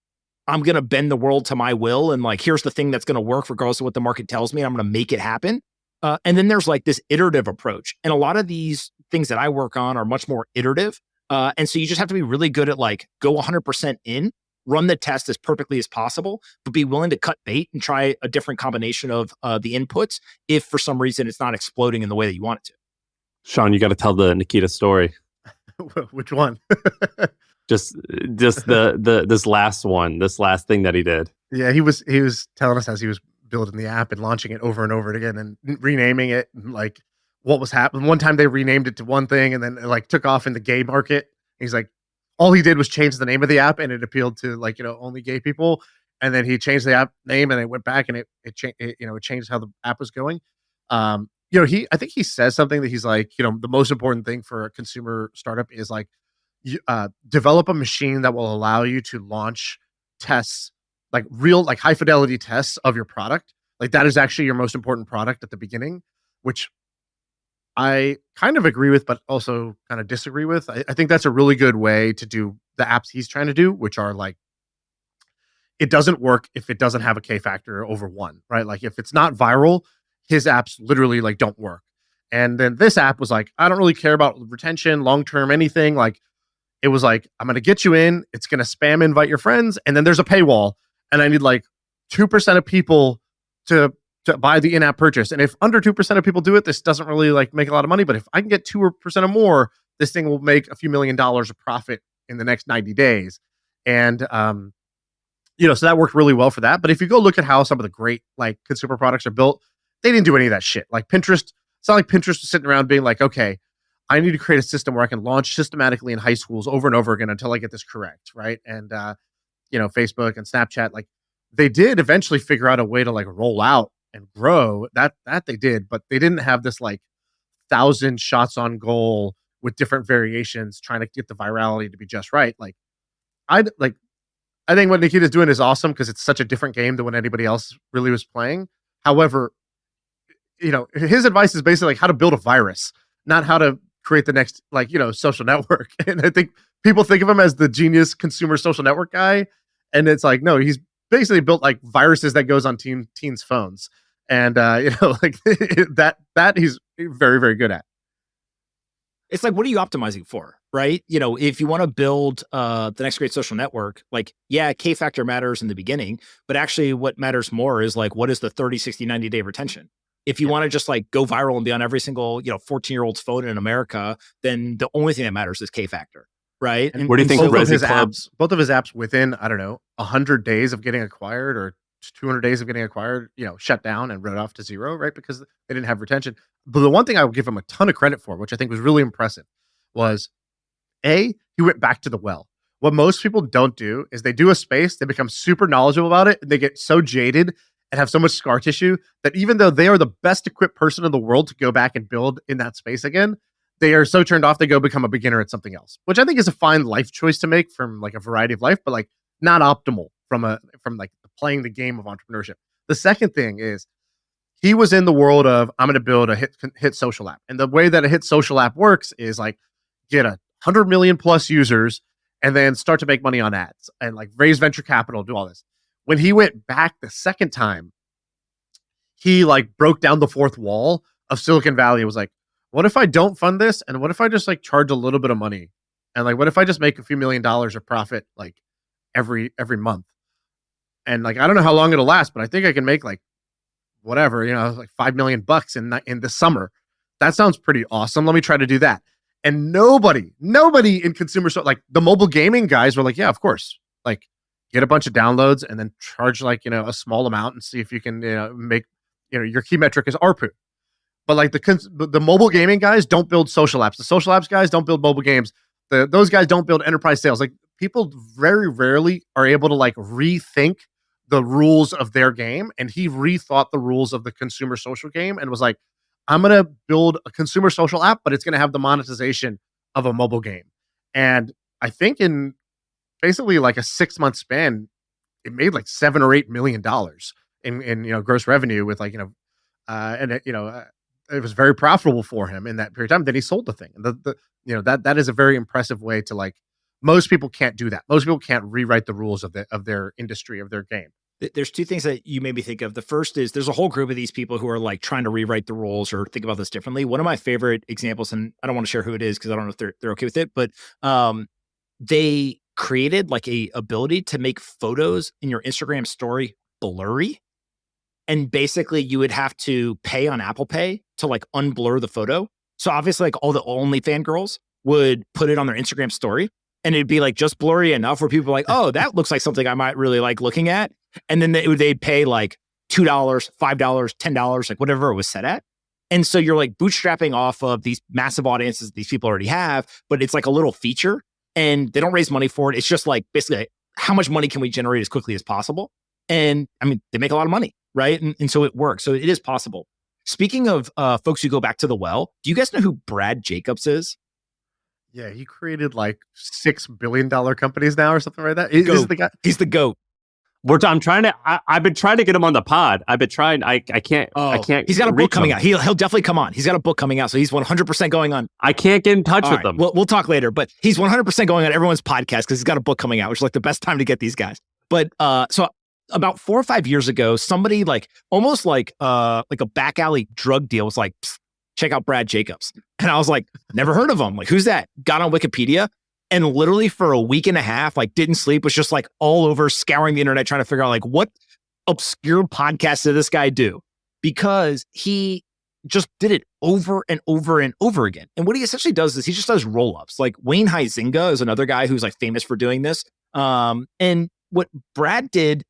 I'm going to bend the world to my will. And like, here's the thing that's going to work regardless of what the market tells me. I'm going to make it happen. And then there's like this iterative approach. And a lot of these things that I work on are much more iterative. And so you just have to be really good at like, go 100% in, run the test as perfectly as possible, but be willing to cut bait and try a different combination of the inputs if for some reason it's not exploding in the way that you want it to. Shaan, you got to tell the Nikita story. Which one? just this last one, this last thing that he did. Yeah, he was telling us as he was building the app and launching it over and over again and renaming it, and like what was happening. One time they renamed it to one thing and then it like took off in the gay market. He's like, all he did was change the name of the app and it appealed to like, only gay people. And then he changed the app name and it went back and it changed how the app was going. I think he says something that he's like, the most important thing for a consumer startup is like, develop a machine that will allow you to launch tests, like real, like high fidelity tests of your product. Like that is actually your most important product at the beginning, which I kind of agree with, but also kind of disagree with. I think that's a really good way to do the apps he's trying to do, which are like, it doesn't work if it doesn't have a K factor over 1, right? Like if it's not viral, his apps literally like don't work. And then this app was like, I don't really care about retention, long-term, anything. Like it was like, I'm going to get you in, it's going to spam invite your friends. And then there's a paywall and I need like 2% of people to buy the in-app purchase. And if under 2% of people do it, this doesn't really like make a lot of money. But if I can get 2% or more, this thing will make a few $1 million of profit in the next 90 days. And, so that worked really well for that. But if you go look at how some of the great like consumer products are built, they didn't do any of that shit. Like Pinterest, it's not like Pinterest was sitting around being like, okay, I need to create a system where I can launch systematically in high schools over and over again until I get this correct. Right. And, Facebook and Snapchat, like they did eventually figure out a way to like roll out and grow that they did, but they didn't have this like 1,000 shots on goal with different variations trying to get the virality to be just right. Like I think what Nikita's doing is awesome because it's such a different game than what anybody else really was playing. However, his advice is basically like how to build a virus, not how to create the next social network. And I think people think of him as the genius consumer social network guy, and it's like, no, he's basically built like viruses that goes on teens' phones. And like that he's very, very good at. It's like, what are you optimizing for, right? If you want to build the next great social network, like, yeah, K factor matters in the beginning, but actually what matters more is like, what is the 30, 60, 90-day retention? If you want to just like go viral and be on every single, 14-year-old's phone in America, then the only thing that matters is K factor, right? And what do you think? Both of his apps within, I don't know, 100 days of getting acquired or 200 days of getting acquired, shut down and wrote off to zero, right? Because they didn't have retention. But the one thing I would give him a ton of credit for, which I think was really impressive, was he went back to the well. What most people don't do is they do a space, they become super knowledgeable about it, and they get so jaded and have so much scar tissue that even though they are the best equipped person in the world to go back and build in that space again, they are so turned off they go become a beginner at something else, which I think is a fine life choice to make from like a variety of life, but like not optimal from like playing the game of entrepreneurship. The second thing is he was in the world of, I'm going to build a hit social app. And the way that a hit social app works is like get 100 million plus users and then start to make money on ads and like raise venture capital, do all this. When he went back the second time, he like broke down the fourth wall of Silicon Valley. It was like, what if I don't fund this? And what if I just like charge a little bit of money? And like, what if I just make a few $1 million of profit like every month? And like, I don't know how long it'll last, but I think I can make like whatever, like $5 million in the summer. That sounds pretty awesome. Let me try to do that. And nobody in consumer, like the mobile gaming guys were like, yeah, of course. Like get a bunch of downloads and then charge like, a small amount and see if you can, make, your key metric is ARPU. But like the mobile gaming guys don't build social apps. The social apps guys don't build mobile games. Those guys don't build enterprise sales. Like people very rarely are able to like rethink the rules of their game. And he rethought the rules of the consumer social game and was like, I'm going to build a consumer social app, but it's going to have the monetization of a mobile game. And I think in basically like a 6-month span, it made like $7 or $8 million in gross revenue with like, it was very profitable for him in that period of time. Then he sold the thing. That is a very impressive way to like, most people can't do that. Most people can't rewrite the rules of their industry, of their game. There's two things that you made me think of. The first is there's a whole group of these people who are like trying to rewrite the rules or think about this differently. One of my favorite examples, and I don't want to share who it is because I don't know if they're okay with it, but they created like a ability to make photos in your Instagram story blurry. And basically you would have to pay on Apple Pay to like unblur the photo. So obviously like all the OnlyFans girls would put it on their Instagram story and it'd be like just blurry enough where people are like, oh, that looks like something I might really like looking at. And then they'd pay like $2, $5, $10, like whatever it was set at. And so you're like bootstrapping off of these massive audiences these people already have, but it's like a little feature and they don't raise money for it. It's just like basically like, how much money can we generate as quickly as possible? And I mean, they make a lot of money, right? And so it works. So it is possible. Speaking of folks who go back to the well, do you guys know who Brad Jacobs is? Yeah, he created like $6 billion companies now or something like that. Is the guy? He's the GOAT. I've been trying to get him on the pod. I've been trying. I can't. I can't. He's got a book coming out. He'll definitely come on. He's got a book coming out, so he's 100% going on. I can't get in touch with him. We'll talk later, but he's 100% going on everyone's podcast because he's got a book coming out, which is like the best time to get these guys. But so about 4 or 5 years ago, somebody like almost like a back alley drug deal was like, check out Brad Jacobs, and I was like, never heard of him. Like, who's that? Got on Wikipedia. And literally for a week and a half, like didn't sleep, was just like all over scouring the internet, trying to figure out like what obscure podcast did this guy do? Because he just did it over and over and over again. And what he essentially does is he just does roll-ups. Like Wayne Huizinga is another guy who's like famous for doing this. And what Brad did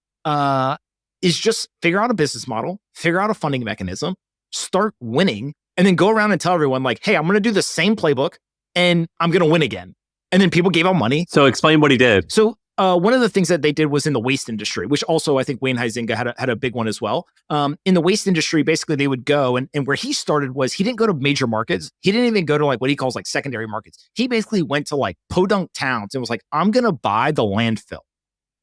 is just figure out a business model, figure out a funding mechanism, start winning, and then go around and tell everyone like, hey, I'm going to do the same playbook and I'm going to win again. And then people gave out money. So explain what he did. So one of the things that they did was in the waste industry, which also I think Wayne Huizinga had a big one as well. In the waste industry, basically they would go and where he started was he didn't go to major markets. He didn't even go to like what he calls like secondary markets. He basically went to like podunk towns and was like, I'm going to buy the landfill.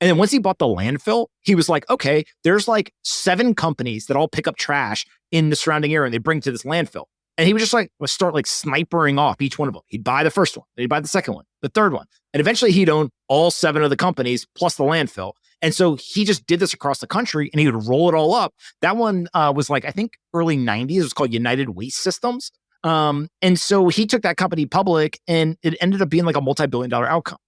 And then once he bought the landfill, he was like, okay, there's like 7 companies that all pick up trash in the surrounding area and they bring to this landfill. And he would just like start like snipering off each one of them. He'd buy the first one, then he'd buy the second one, the third one. And eventually he'd own all 7 of the companies plus the landfill. And so he just did this across the country and he would roll it all up. That one was like, I think early 90s. It was called United Waste Systems. And so he took that company public and it ended up being like a multi-billion-dollar outcome.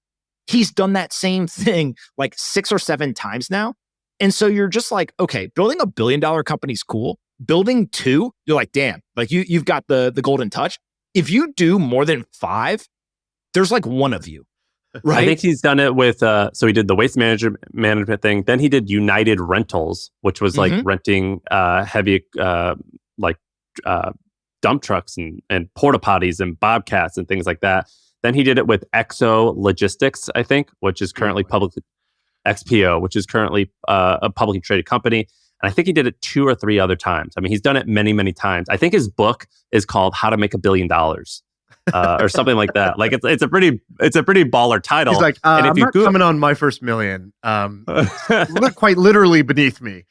He's done that same thing like 6 or 7 times now. And so you're just like, okay, building $1 billion company is cool. Building 2, you're like, damn, like you've got the golden touch. If you do more than 5, there's like one of you, right? I think he's done it with, so he did the waste management thing. Then he did United Rentals, which was like renting heavy dump trucks and porta potties and bobcats and things like that. Then he did it with Exo Logistics, I think, which is currently XPO, which is currently a publicly traded company. And I think he did it 2 or 3 other times. I mean, he's done it many, many times. I think his book is called How to Make $1 Billion or something like that. Like it's a pretty baller title. He's like, and if I'm not coming on my first million. Quite literally beneath me.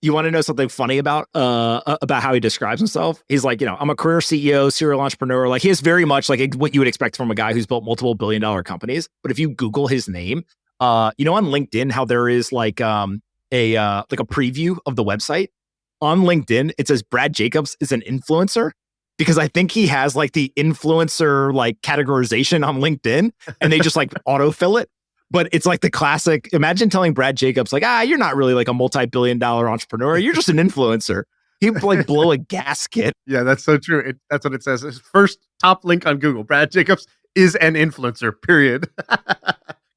You want to know something funny about how he describes himself? He's like, I'm a career CEO, serial entrepreneur. Like he is very much like what you would expect from a guy who's built multiple billion-dollar companies. But if you Google his name, on LinkedIn, how there is like a preview of the website on LinkedIn, it says Brad Jacobs is an influencer because I think he has like the influencer like categorization on LinkedIn and they just like autofill it. But it's like the classic, imagine telling Brad Jacobs like, you're not really like a multi-billion-dollar entrepreneur. You're just an influencer. He'd like blow a gasket. Yeah, that's so true. That's what it says. His first top link on Google, Brad Jacobs is an influencer, period.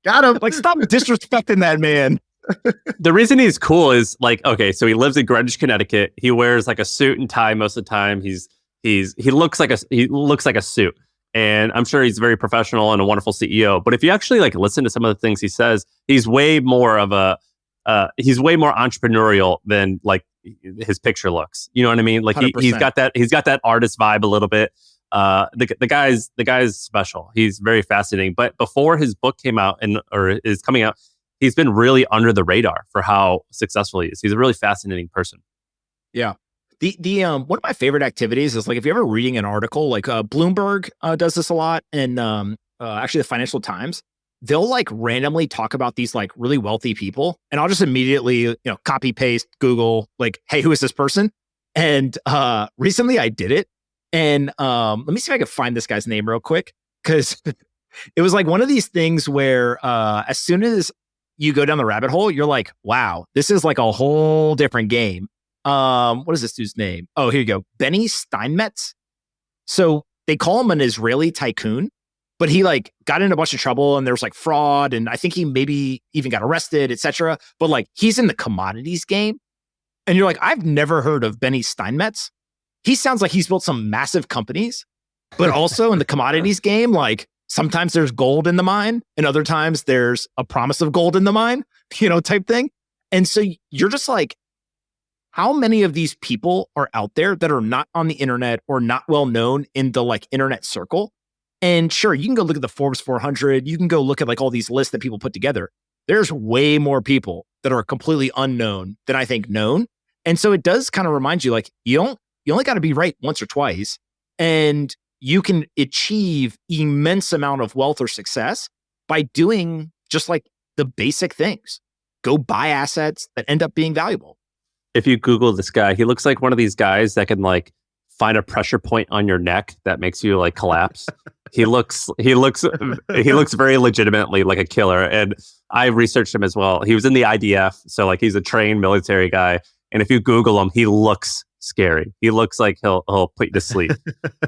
Got him. Like, stop disrespecting that man. The reason he's cool is like, okay, so he lives in Greenwich, Connecticut. He wears like a suit and tie most of the time. He looks like a suit. And I'm sure he's very professional and a wonderful CEO. But if you actually like listen to some of the things he says, he's way more entrepreneurial than like his picture looks. You know what I mean? Like he's got that artist vibe a little bit. The guy's special. He's very fascinating. But before his book came out or is coming out, he's been really under the radar for how successful he is. He's a really fascinating person. Yeah. The one of my favorite activities is like if you're ever reading an article, like Bloomberg does this a lot, and actually the Financial Times, they'll like randomly talk about these like really wealthy people, and I'll just immediately copy paste Google like, hey, who is this person? And recently I did it, and let me see if I can find this guy's name real quick, because it was like one of these things where as soon as you go down the rabbit hole, you're like, wow, this is like a whole different game. What is this dude's name? Oh, here you go. Benny Steinmetz. So they call him an Israeli tycoon, but he like got in a bunch of trouble and there was like fraud. And I think he maybe even got arrested, etc. But like he's in the commodities game. And you're like, I've never heard of Benny Steinmetz. He sounds like he's built some massive companies, but also in the commodities game, like sometimes there's gold in the mine and other times there's a promise of gold in the mine, type thing. And so you're just like, how many of these people are out there that are not on the internet or not well known in the like internet circle? And sure, you can go look at the Forbes 400. You can go look at like all these lists that people put together. There's way more people that are completely unknown than I think known. And so it does kind of remind you like, you only got to be right once or twice, and you can achieve immense amount of wealth or success by doing just like the basic things. Go buy assets that end up being valuable. If you Google this guy, he looks like one of these guys that can like find a pressure point on your neck that makes you like collapse. He looks very legitimately like a killer. And I researched him as well. He was in the IDF. So like he's a trained military guy. And if you Google him, he looks scary. He looks like he'll put you to sleep.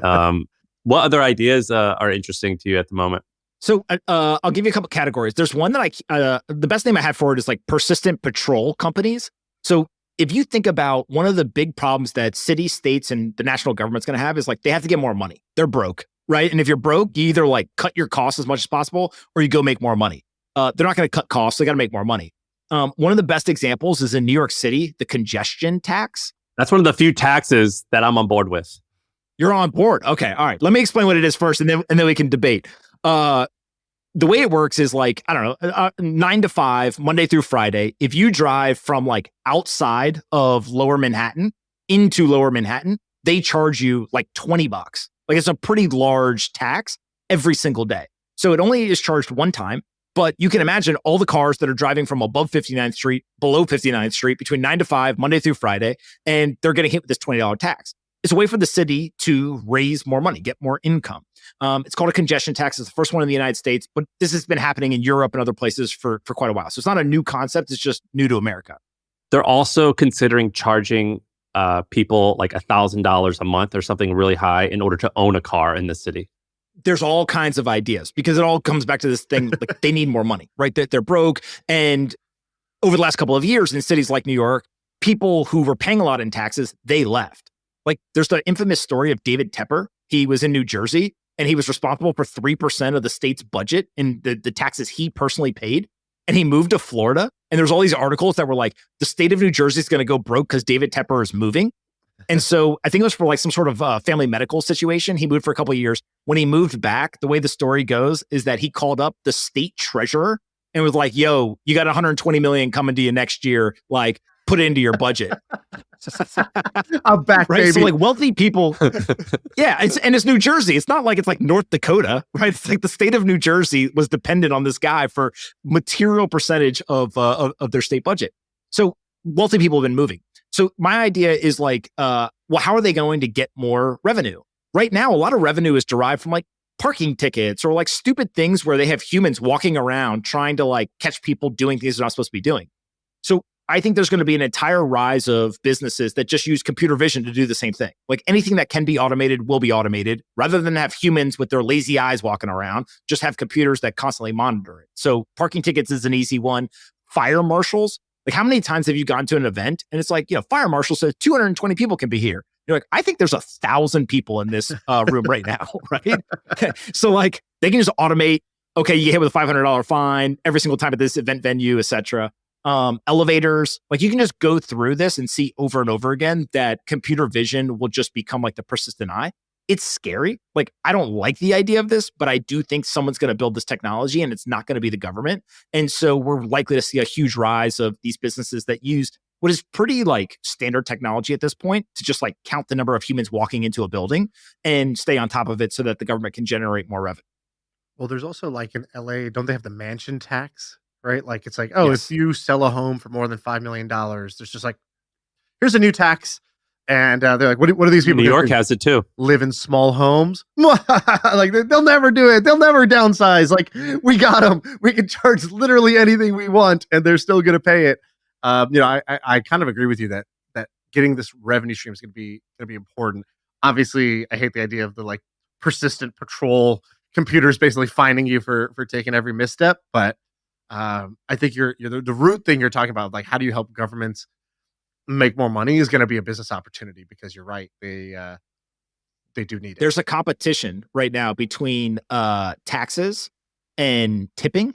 What other ideas are interesting to you at the moment? So I'll give you a couple categories. There's one that the best name I had for it is like persistent patrol companies. So if you think about one of the big problems that cities, states, and the national government's going to have is like they have to get more money. They're broke, right? And if you're broke, you either like cut your costs as much as possible or you go make more money. They're not going to cut costs. They got to make more money. One of the best examples is in New York City, the congestion tax. That's one of the few taxes that I'm on board with. You're on board. Okay. All right. Let me explain what it is first and then we can debate. The way it works is like, I don't know, 9 to 5, Monday through Friday. If you drive from like outside of Lower Manhattan into Lower Manhattan, they charge you like $20. Like it's a pretty large tax every single day. So it only is charged one time, but you can imagine all the cars that are driving from above 59th Street, below 59th Street, between 9 to 5, Monday through Friday, and they're getting hit with this $20 tax. It's a way for the city to raise more money, get more income. It's called a congestion tax. It's the first one in the United States, but this has been happening in Europe and other places for quite a while. So it's not a new concept. It's just new to America. They're also considering charging people like $1,000 a month or something really high in order to own a car in the city. There's all kinds of ideas because it all comes back to this thing, like they need more money, right? They're broke. And over the last couple of years in cities like New York, people who were paying a lot in taxes, they left. Like there's the infamous story of David Tepper. He was in New Jersey and he was responsible for 3% of the state's budget in the taxes he personally paid. And he moved to Florida. And there's all these articles that were like, the state of New Jersey is going to go broke because David Tepper is moving. And so I think it was for like some sort of family medical situation. He moved for a couple of years. When he moved back, the way the story goes is that he called up the state treasurer and was like, yo, you got 120 million coming to you next year. Like, put it into your budget. I'm back, right? baby. So like wealthy people, yeah, it's New Jersey. It's not like it's like North Dakota, right? It's like the state of New Jersey was dependent on this guy for material percentage of their state budget. So wealthy people have been moving. So my idea is like, well, how are they going to get more revenue? Right now, a lot of revenue is derived from like parking tickets or like stupid things where they have humans walking around trying to like catch people doing things they're not supposed to be doing. So I think there's going to be an entire rise of businesses that just use computer vision to do the same thing. Like anything that can be automated will be automated rather than have humans with their lazy eyes walking around, just have computers that constantly monitor it. So parking tickets is an easy one. fire marshals. Like, how many times have you gone to an event and it's like, fire marshal says 220 people can be here. You're like, I think there's 1,000 people in this room right now, right? So like, they can just automate. Okay, you get hit with a $500 fine every single time at this event venue, etc. Elevators, like you can just go through this and see over and over again that computer vision will just become like the persistent eye. It's scary. Like, I don't like the idea of this, but I do think someone's going to build this technology and it's not going to be the government. And so we're likely to see a huge rise of these businesses that use what is pretty like standard technology at this point to just like count the number of humans walking into a building and stay on top of it so that the government can generate more revenue. Well, there's also like in LA, don't they have the mansion tax, right? Like it's like, oh, if you sell a home for more than $5 million, there's just like, here's a new tax. And they're like, what are these people? New York has it too. Live in small homes. Like they'll never do it. They'll never downsize. Like, we got them. We can charge literally anything we want and they're still going to pay it. I kind of agree with you that getting this revenue stream is going to be important. Obviously, I hate the idea of the like persistent patrol computers basically finding you for taking every misstep. But I think the root thing you're talking about, like how do you help governments make more money, is going to be a business opportunity, because you're right, they do need it. There's a competition right now between taxes and tipping.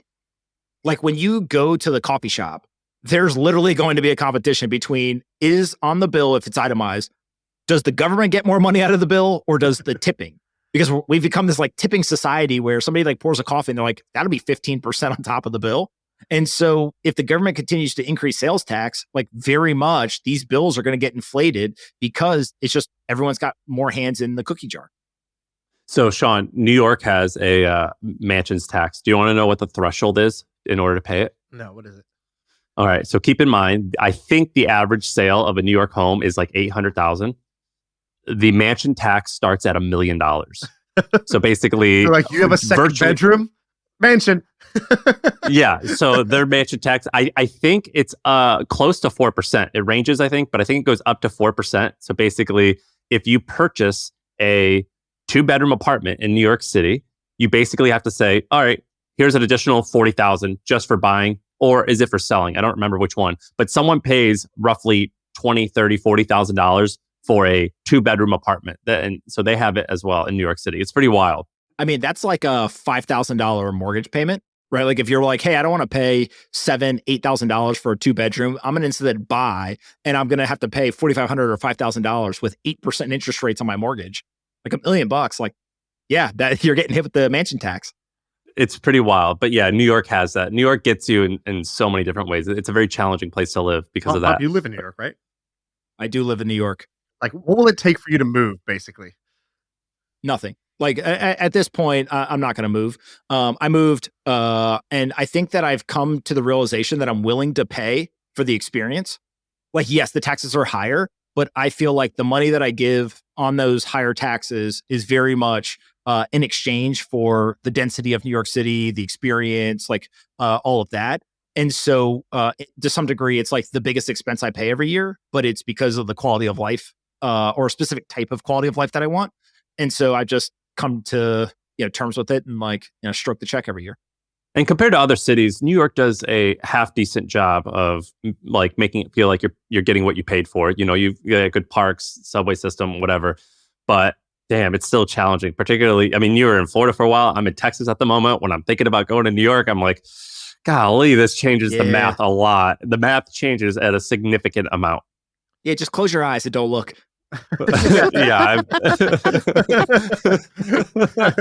Like when you go to the coffee shop, there's literally going to be a competition between is on the bill, if it's itemized, does the government get more money out of the bill or does the tipping? Because we've become this like tipping society where somebody like pours a coffee and they're like, that'll be 15% on top of the bill. And so if the government continues to increase sales tax, like very much these bills are going to get inflated because it's just everyone's got more hands in the cookie jar. So Shaan, New York has a mansions tax. Do you want to know what the threshold is in order to pay it? No, what is it? All right. So keep in mind, I think the average sale of a New York home is like $800,000. The mansion tax starts at $1 million. So basically, so like you have a second bedroom mansion. Yeah. So their mansion tax, I think it's close to 4%. It ranges, I think, but I think it goes up to 4%. So basically, if you purchase a 2-bedroom apartment in New York City, you basically have to say, all right, here's an additional $40,000 just for buying, or is it for selling? I don't remember which one, but someone pays roughly $20,000, $30,000, $40,000 for a 2-bedroom apartment. And so they have it as well in New York City. It's pretty wild. I mean, that's like a $5,000 mortgage payment, right? Like if you're like, hey, I don't want to pay $7,000, $8,000 for a 2-bedroom, I'm going to instead buy, and I'm going to have to pay $4,500 or $5,000 with 8% interest rates on my mortgage, like $1 million. Like, yeah, that you're getting hit with the mansion tax. It's pretty wild. But yeah, New York has that. New York gets you in so many different ways. It's a very challenging place to live because of that. You live in New York, right? I do live in New York. Like, what will it take for you to move, basically? Nothing. Like at this point, I'm not going to move. I moved, and I think that I've come to the realization that I'm willing to pay for the experience. Like, yes, the taxes are higher, but I feel like the money that I give on those higher taxes is very much in exchange for the density of New York City, the experience, like all of that. And so to some degree, it's like the biggest expense I pay every year, but it's because of the quality of life or a specific type of quality of life that I want. And so I just come to terms with it and like stroke the check every year. And compared to other cities, New York does a half decent job of like making it feel like you're getting what you paid for. You've got good parks, subway system, whatever. But damn, it's still challenging. Particularly, I mean, you were in Florida for a while. I'm in Texas at the moment. When I'm thinking about going to New York, I'm like, golly, this changes the math a lot. The math changes at a significant amount. Yeah, just close your eyes and don't look. Yeah. All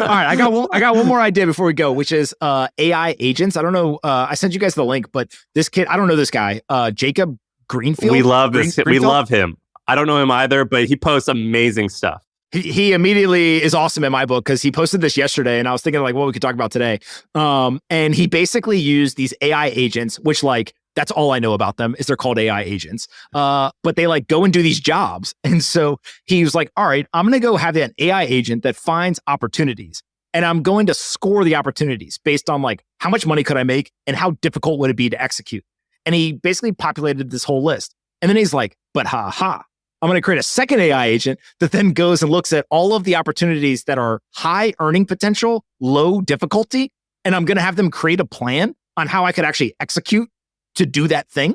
right, I got one more idea before we go, which is AI agents. I don't know. I sent you guys the link, but this kid, I don't know this guy, Jacob Greenfield. We love this. We love him. I don't know him either, but he posts amazing stuff. He immediately is awesome in my book because he posted this yesterday, and I was thinking like what we could talk about today. And he basically used these AI agents, which like that's all I know about them is they're called AI agents. But they like go and do these jobs. And so he was like, all right, I'm going to go have an AI agent that finds opportunities, and I'm going to score the opportunities based on like how much money could I make and how difficult would it be to execute. And he basically populated this whole list. And then he's like, but I'm going to create a second AI agent that then goes and looks at all of the opportunities that are high earning potential, low difficulty. And I'm going to have them create a plan on how I could actually execute to do that thing.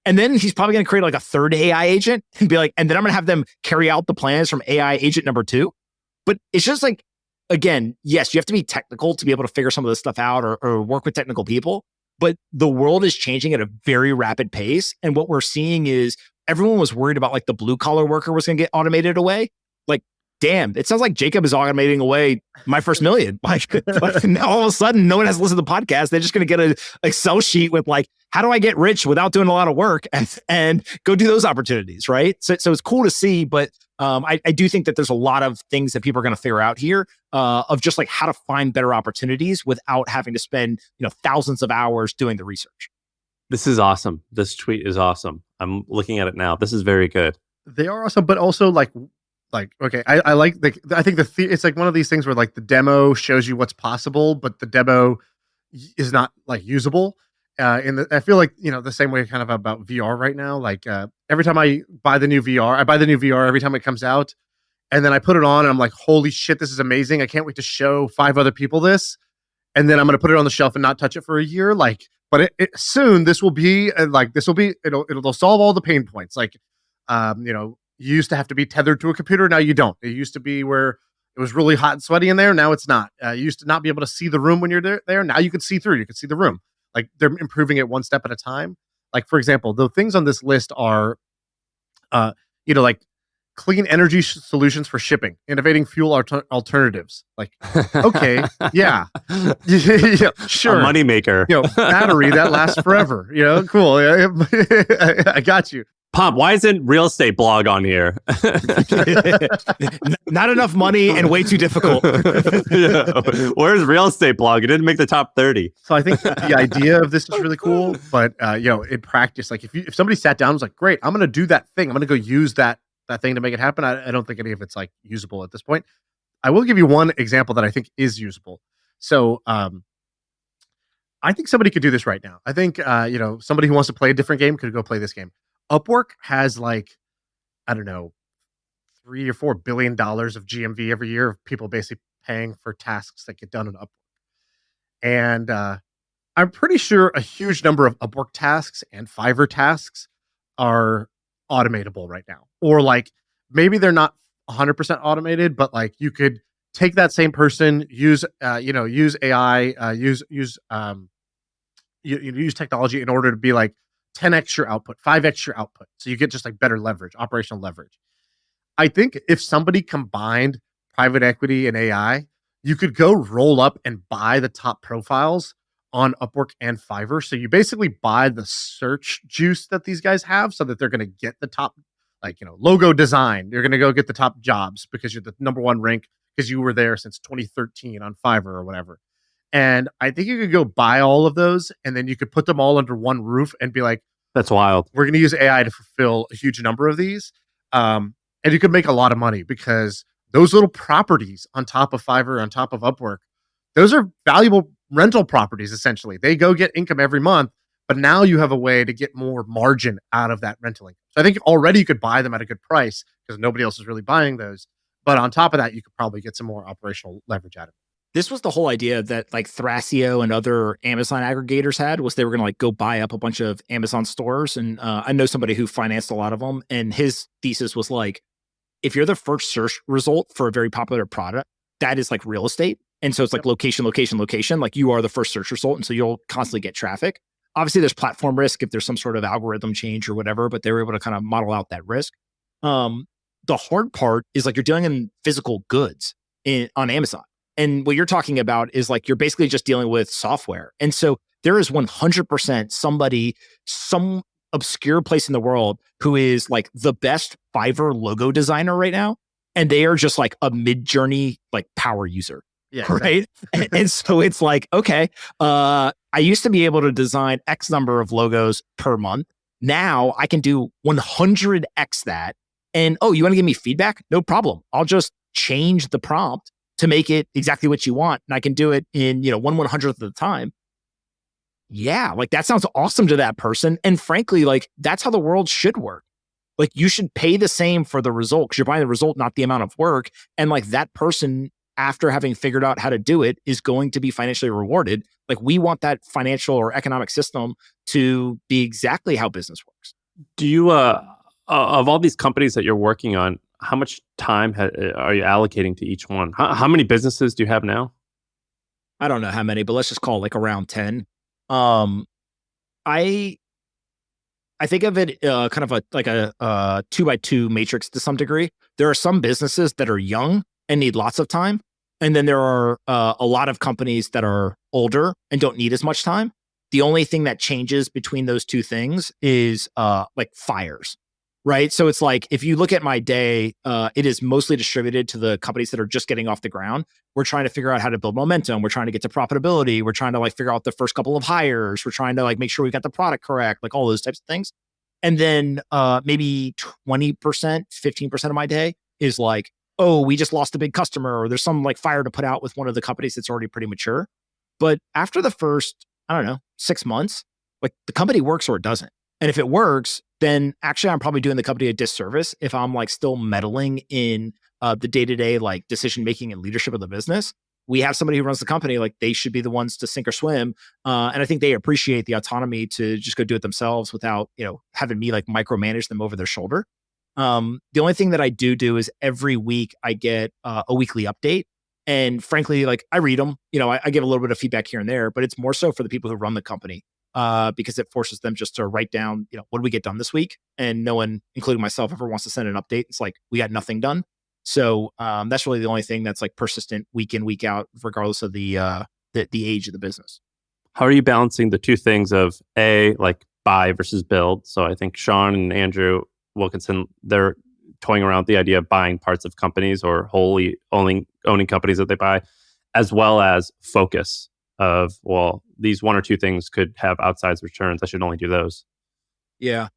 And then he's probably going to create like a third AI agent and be like, and then I'm going to have them carry out the plans from AI agent number 2. But it's just like, again, yes, you have to be technical to be able to figure some of this stuff out or work with technical people. But the world is changing at a very rapid pace. And what we're seeing is everyone was worried about like the blue collar worker was going to get automated away. Like, damn, it sounds like Jacob is automating away my first million. Like now all of a sudden, no one has to listen to the podcast. They're just going to get an Excel sheet with like, how do I get rich without doing a lot of work and go do those opportunities, right? So it's cool to see, but I do think that there's a lot of things that people are going to figure out here of just like how to find better opportunities without having to spend thousands of hours doing the research. This is awesome. This tweet is awesome. I'm looking at it now. This is very good. They are awesome, but also like okay, I like I think it's like one of these things where like the demo shows you what's possible, but the demo is not like usable. I feel like the same way kind of about VR right now. Like every time I buy the new VR every time it comes out, and then I put it on and I'm like, holy shit, this is amazing! I can't wait to show 5 other people this, and then I'm gonna put it on the shelf and not touch it for a year. Like, but soon this will be it'll solve all the pain points. Like, you used to have to be tethered to a computer. Now you don't. It used to be where it was really hot and sweaty in there. Now it's not. You used to not be able to see the room when you're there. Now you can see through. You can see the room. Like they're improving it one step at a time. Like, for example, the things on this list are, like clean energy solutions for shipping, innovating fuel alternatives. Like, okay, yeah, yeah, sure. A moneymaker. Battery that lasts forever. Cool. I got you. Pomp, why isn't real estate blog on here? Not enough money and way too difficult. Yeah. Where's real estate blog? It didn't make the top 30. So I think the idea of this is really cool, but in practice, like if somebody sat down and was like, great, I'm going to do that thing. I'm going to go use that thing to make it happen. I don't think any of it's like usable at this point. I will give you one example that I think is usable. So I think somebody could do this right now. I think somebody who wants to play a different game could go play this game. Upwork has like, I don't know, $3 or $4 billion of GMV every year of people basically paying for tasks that get done on Upwork. And I'm pretty sure a huge number of Upwork tasks and Fiverr tasks are automatable right now. Or like maybe they're not 100% automated, but like you could take that same person, use AI, use technology in order to be like 10x your output, 5x your output. So you get just like better leverage, operational leverage. I think if somebody combined private equity and AI, you could go roll up and buy the top profiles on Upwork and Fiverr. So you basically buy the search juice that these guys have so that they're going to get the top, logo design. You're going to go get the top jobs because you're the number 1 rank because you were there since 2013 on Fiverr or whatever. And I think you could go buy all of those and then you could put them all under one roof and be like, that's wild. We're going to use AI to fulfill a huge number of these. And you could make a lot of money because those little properties on top of Fiverr, on top of Upwork, those are valuable rental properties, essentially. They go get income every month, but now you have a way to get more margin out of that rental income. So I think already you could buy them at a good price because nobody else is really buying those. But on top of that, you could probably get some more operational leverage out of it. This was the whole idea that like Thrasio and other Amazon aggregators had, was they were going to like go buy up a bunch of Amazon stores. And I know somebody who financed a lot of them. And his thesis was like, if you're the first search result for a very popular product, that is like real estate. And so it's like location, like you are the first search result. And so you'll constantly get traffic. Obviously there's platform risk if there's some sort of algorithm change or whatever, but they were able to kind of model out that risk. The hard part is like you're dealing in physical goods on Amazon. And what you're talking about is like, you're basically just dealing with software. And so there is 100% somebody, some obscure place in the world who is like the best Fiverr logo designer right now. And they are just like a mid-journey, like power user. Yeah. Right. And so it's like, okay, I used to be able to design X number of logos per month. Now I can do 100X that. And you want to give me feedback? No problem. I'll just change the prompt to make it exactly what you want. And I can do it in, 1/100th of the time. Yeah, like that sounds awesome to that person. And frankly, like that's how the world should work. Like you should pay the same for the result because you're buying the result, not the amount of work. And like that person after having figured out how to do it is going to be financially rewarded. Like we want that financial or economic system to be exactly how business works. Do you, of all these companies that you're working on, how much time are you allocating to each one? How many businesses do you have now? I don't know how many, but let's just call it like around 10. I think of it kind of like a 2x2 matrix to some degree. There are some businesses that are young and need lots of time. And then there are a lot of companies that are older and don't need as much time. The only thing that changes between those two things is like fires, right? So it's like, if you look at my day, it is mostly distributed to the companies that are just getting off the ground. We're trying to figure out how to build momentum. We're trying to get to profitability. We're trying to like figure out the first couple of hires. We're trying to like make sure we've got the product correct, like all those types of things. And then maybe 20%, 15% of my day is like, oh, we just lost a big customer, or there's some like fire to put out with one of the companies that's already pretty mature. But after the first, I don't know, 6 months, like the company works or it doesn't. And if it works, then actually I'm probably doing the company a disservice if I'm like still meddling in the day-to-day like decision-making and leadership of the business. We have somebody who runs the company, like they should be the ones to sink or swim. And I think they appreciate the autonomy to just go do it themselves without, having me like micromanage them over their shoulder. The only thing that I do is every week I get a weekly update. And frankly, like I read them, I give a little bit of feedback here and there, but it's more so for the people who run the company because it forces them just to write down, what did we get done this week? And no one, including myself, ever wants to send an update. It's like, we got nothing done. So that's really the only thing that's like persistent week in, week out, regardless of the age of the business. How are you balancing the two things of like buy versus build? So I think Shaan and Andrew Wilkinson, they're toying around with the idea of buying parts of companies or wholly owning companies that they buy, as well as focus of, well, these one or two things could have outsized returns. I should only do those. Yeah.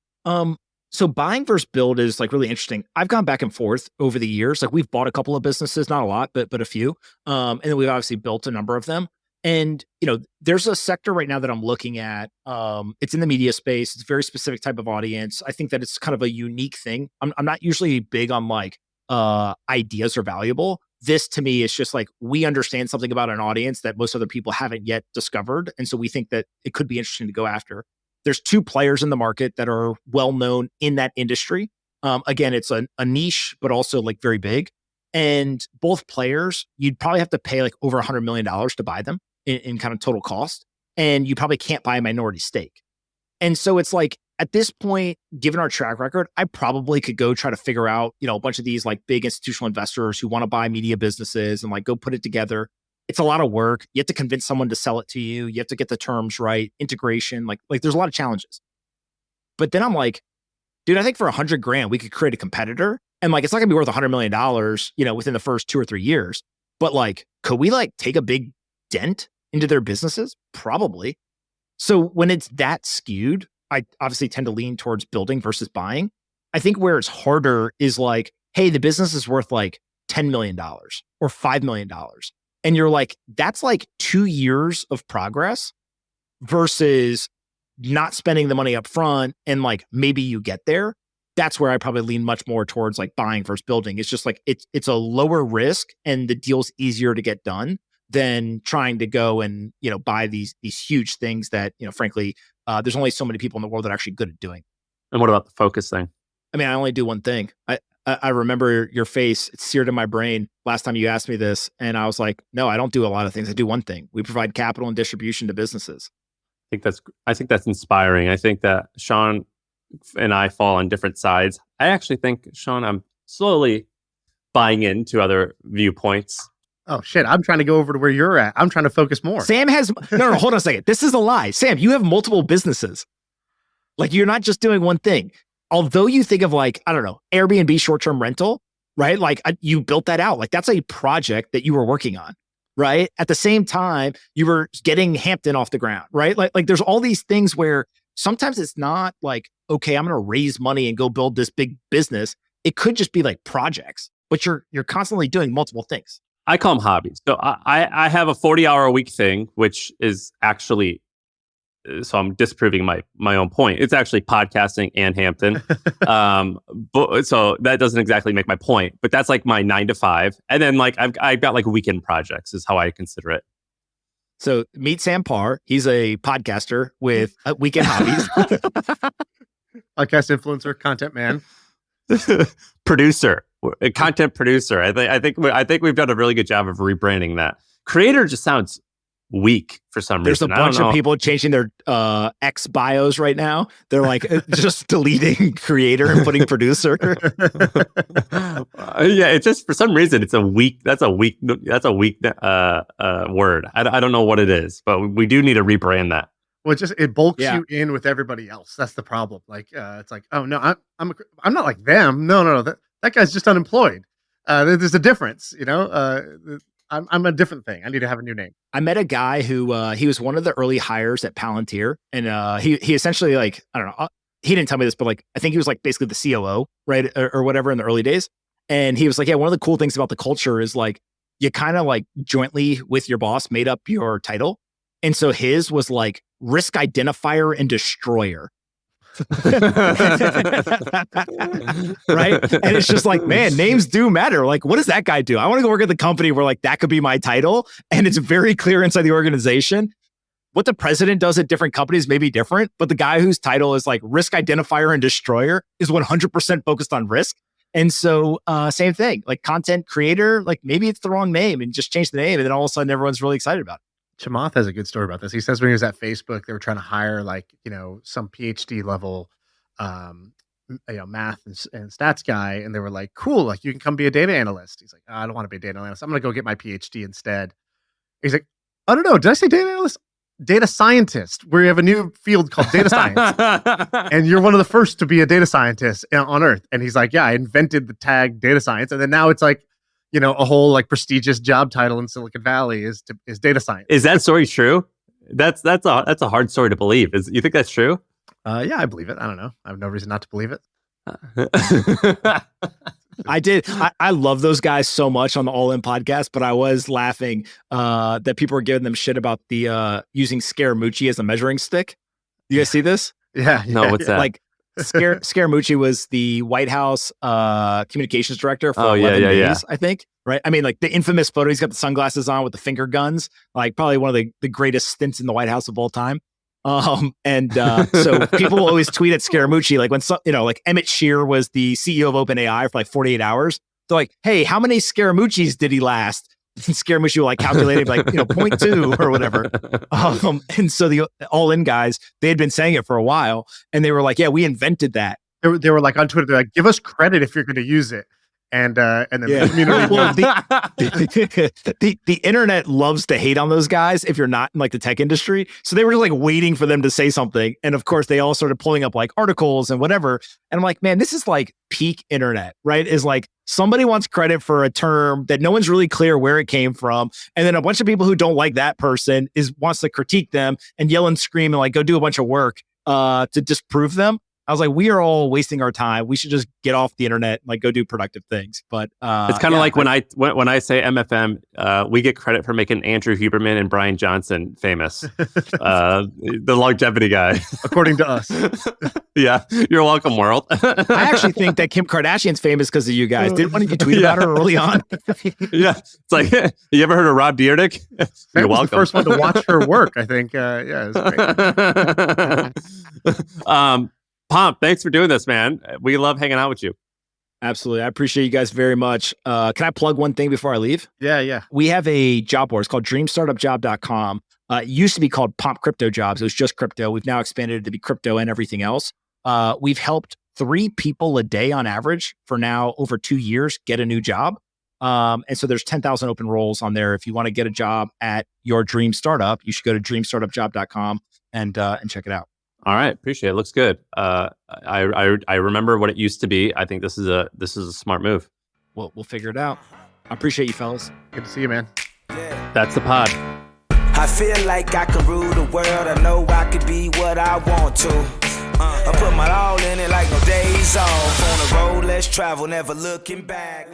So buying versus build is like really interesting. I've gone back and forth over the years. Like we've bought a couple of businesses, not a lot, but a few. And then we've obviously built a number of them. And, there's a sector right now that I'm looking at. It's in the media space. It's a very specific type of audience. I think that it's kind of a unique thing. I'm not usually big on like ideas are valuable. This to me is just like, we understand something about an audience that most other people haven't yet discovered. And so we think that it could be interesting to go after. There's two players in the market that are well known in that industry. Again, it's a niche, but also like very big. And both players, you'd probably have to pay like over $100 million to buy them in kind of total cost. And you probably can't buy a minority stake. And so it's like, at this point, given our track record, I probably could go try to figure out, a bunch of these like big institutional investors who want to buy media businesses and like go put it together. It's a lot of work. You have to convince someone to sell it to you. You have to get the terms right, integration, like there's a lot of challenges. But then I'm like, dude, I think for $100,000, we could create a competitor. And like, it's not gonna be worth $100 million, within the first 2 or 3 years. But like, could we like take a big dent into their businesses? Probably. So when it's that skewed, I obviously tend to lean towards building versus buying. I think where it's harder is like, hey, the business is worth like $10 million or $5 million. And you're like, that's like 2 years of progress versus not spending the money up front and like maybe you get there. That's where I probably lean much more towards like buying versus building. It's just like it's a lower risk and the deal's easier to get done than trying to go and buy these huge things that frankly there's only so many people in the world that are actually good at doing. And what about the focus thing? I mean, I only do one thing. I remember your face, it's seared in my brain last time you asked me this. And I was like, no, I don't do a lot of things. I do one thing. We provide capital and distribution to businesses. I think that's inspiring. I think that Shaan and I fall on different sides. I actually think, Shaan, I'm slowly buying into other viewpoints. Oh shit, I'm trying to go over to where you're at. I'm trying to focus more. Sam has, no, hold on a second. This is a lie. Sam, you have multiple businesses. Like you're not just doing one thing. Although you think of like, I don't know, Airbnb short-term rental, right? Like you built that out. Like that's a project that you were working on, right? At the same time, you were getting Hampton off the ground, right? Like there's all these things where sometimes it's not like, okay, I'm going to raise money and go build this big business. It could just be like projects, but you're constantly doing multiple things. I call them hobbies. So I have a 40-hour-a-week thing, which is actually so I'm disproving my own point. It's actually podcasting and Hampton. But so that doesn't exactly make my point, but that's like my 9 to 5. And then like I've got like weekend projects is how I consider it. So meet Sam Parr. He's a podcaster with weekend hobbies. Podcast influencer, content man. Producer, a content producer. I think we've done a really good job of rebranding that. Creator just sounds weak for some There's reason. There's a bunch of people changing their X bios right now. They're like just deleting creator and putting producer. Yeah, it's just for some reason it's a weak. That's a weak word. I don't know what it is, but we do need to rebrand that. Well, it bulks you in with everybody else. That's the problem. Like it's like, oh no, I'm not like them. No. That guy's just unemployed. There's a difference, you know. I'm a different thing. I need to have a new name. I met a guy who he was one of the early hires at Palantir, and he essentially like, I don't know, he didn't tell me this, but like I think he was like basically the COO, right, or whatever in the early days. And he was like, yeah, one of the cool things about the culture is like you kind of like jointly with your boss made up your title, and so his was like risk identifier and destroyer. Right? And it's just like, man, names do matter. Like, what does that guy do? I want to go work at the company where like that could be my title. And it's very clear inside the organization. What the president does at different companies may be different, but the guy whose title is like risk identifier and destroyer is 100% focused on risk. And so same thing, like content creator, like maybe it's the wrong name and just change the name. And then all of a sudden everyone's really excited about it. Chamath has a good story about this. He says when he was at Facebook, they were trying to hire like, you know, some PhD level, math and stats guy. And they were like, cool, like you can come be a data analyst. He's like, I don't want to be a data analyst. I'm going to go get my PhD instead. He's like, I don't know. Did I say data analyst? Data scientist. We have a new field called data science. And you're one of the first to be a data scientist on Earth. And he's like, yeah, I invented the tag data science. And then now it's like, you know, a whole like prestigious job title in Silicon Valley is data science. Is that story true? That's a hard story to believe. You think that's true? Yeah, I believe it. I don't know. I have no reason not to believe it. I did. I love those guys so much on the All In podcast, but I was laughing that people were giving them shit about the using Scaramucci as a measuring stick. You guys see this? Yeah. No, what's that? Like Scaramucci was the White House communications director for 11 days, I think. Right? I mean, like the infamous photo, he's got the sunglasses on with the finger guns, like probably one of the greatest stints in the White House of all time. So people always tweet at Scaramucci, like when like Emmett Shear was the CEO of OpenAI for like 48 hours. They're like, hey, how many Scaramuccis did he last? And Scaramucci will like calculate like, 0.2 or whatever. And so the All In guys, they had been saying it for a while and they were like, yeah, we invented that. They were like on Twitter, they're like, give us credit if you're going to use it. And then the community. Well, the internet loves to hate on those guys if you're not in like the tech industry. So they were like waiting for them to say something. And of course, they all started pulling up like articles and whatever. And I'm like, man, this is like peak internet, right? Is like somebody wants credit for a term that no one's really clear where it came from. And then a bunch of people who don't like that person wants to critique them and yell and scream and like go do a bunch of work to disprove them. I was like, we are all wasting our time. We should just get off the internet and like go do productive things. But it's kind of like when I say MFM, we get credit for making Andrew Huberman and Brian Johnson famous, the longevity guy, according to us. Yeah, you're welcome, world. I actually think that Kim Kardashian's famous because of you guys. Didn't one of you tweet about her early on? Yeah, it's like, you ever heard of Rob Dyrdek? You're welcome. The first one to watch her work, I think. Yeah, it's great. Pomp, thanks for doing this, man. We love hanging out with you. Absolutely. I appreciate you guys very much. Can I plug one thing before I leave? Yeah. We have a job board. It's called dreamstartupjob.com. It used to be called Pomp Crypto Jobs. It was just crypto. We've now expanded it to be crypto and everything else. We've helped 3 people a day on average for now over 2 years get a new job. And so there's 10,000 open roles on there. If you want to get a job at your dream startup, you should go to dreamstartupjob.com and check it out. All right, appreciate it. Looks good. I remember what it used to be. I think this is a smart move. We'll figure it out. I appreciate you, fellas. Good to see you, man. That's the pod. I feel like I can rule the world. I know I could be what I want to. I put my all in it like no days off. On the road, let's travel, never looking back.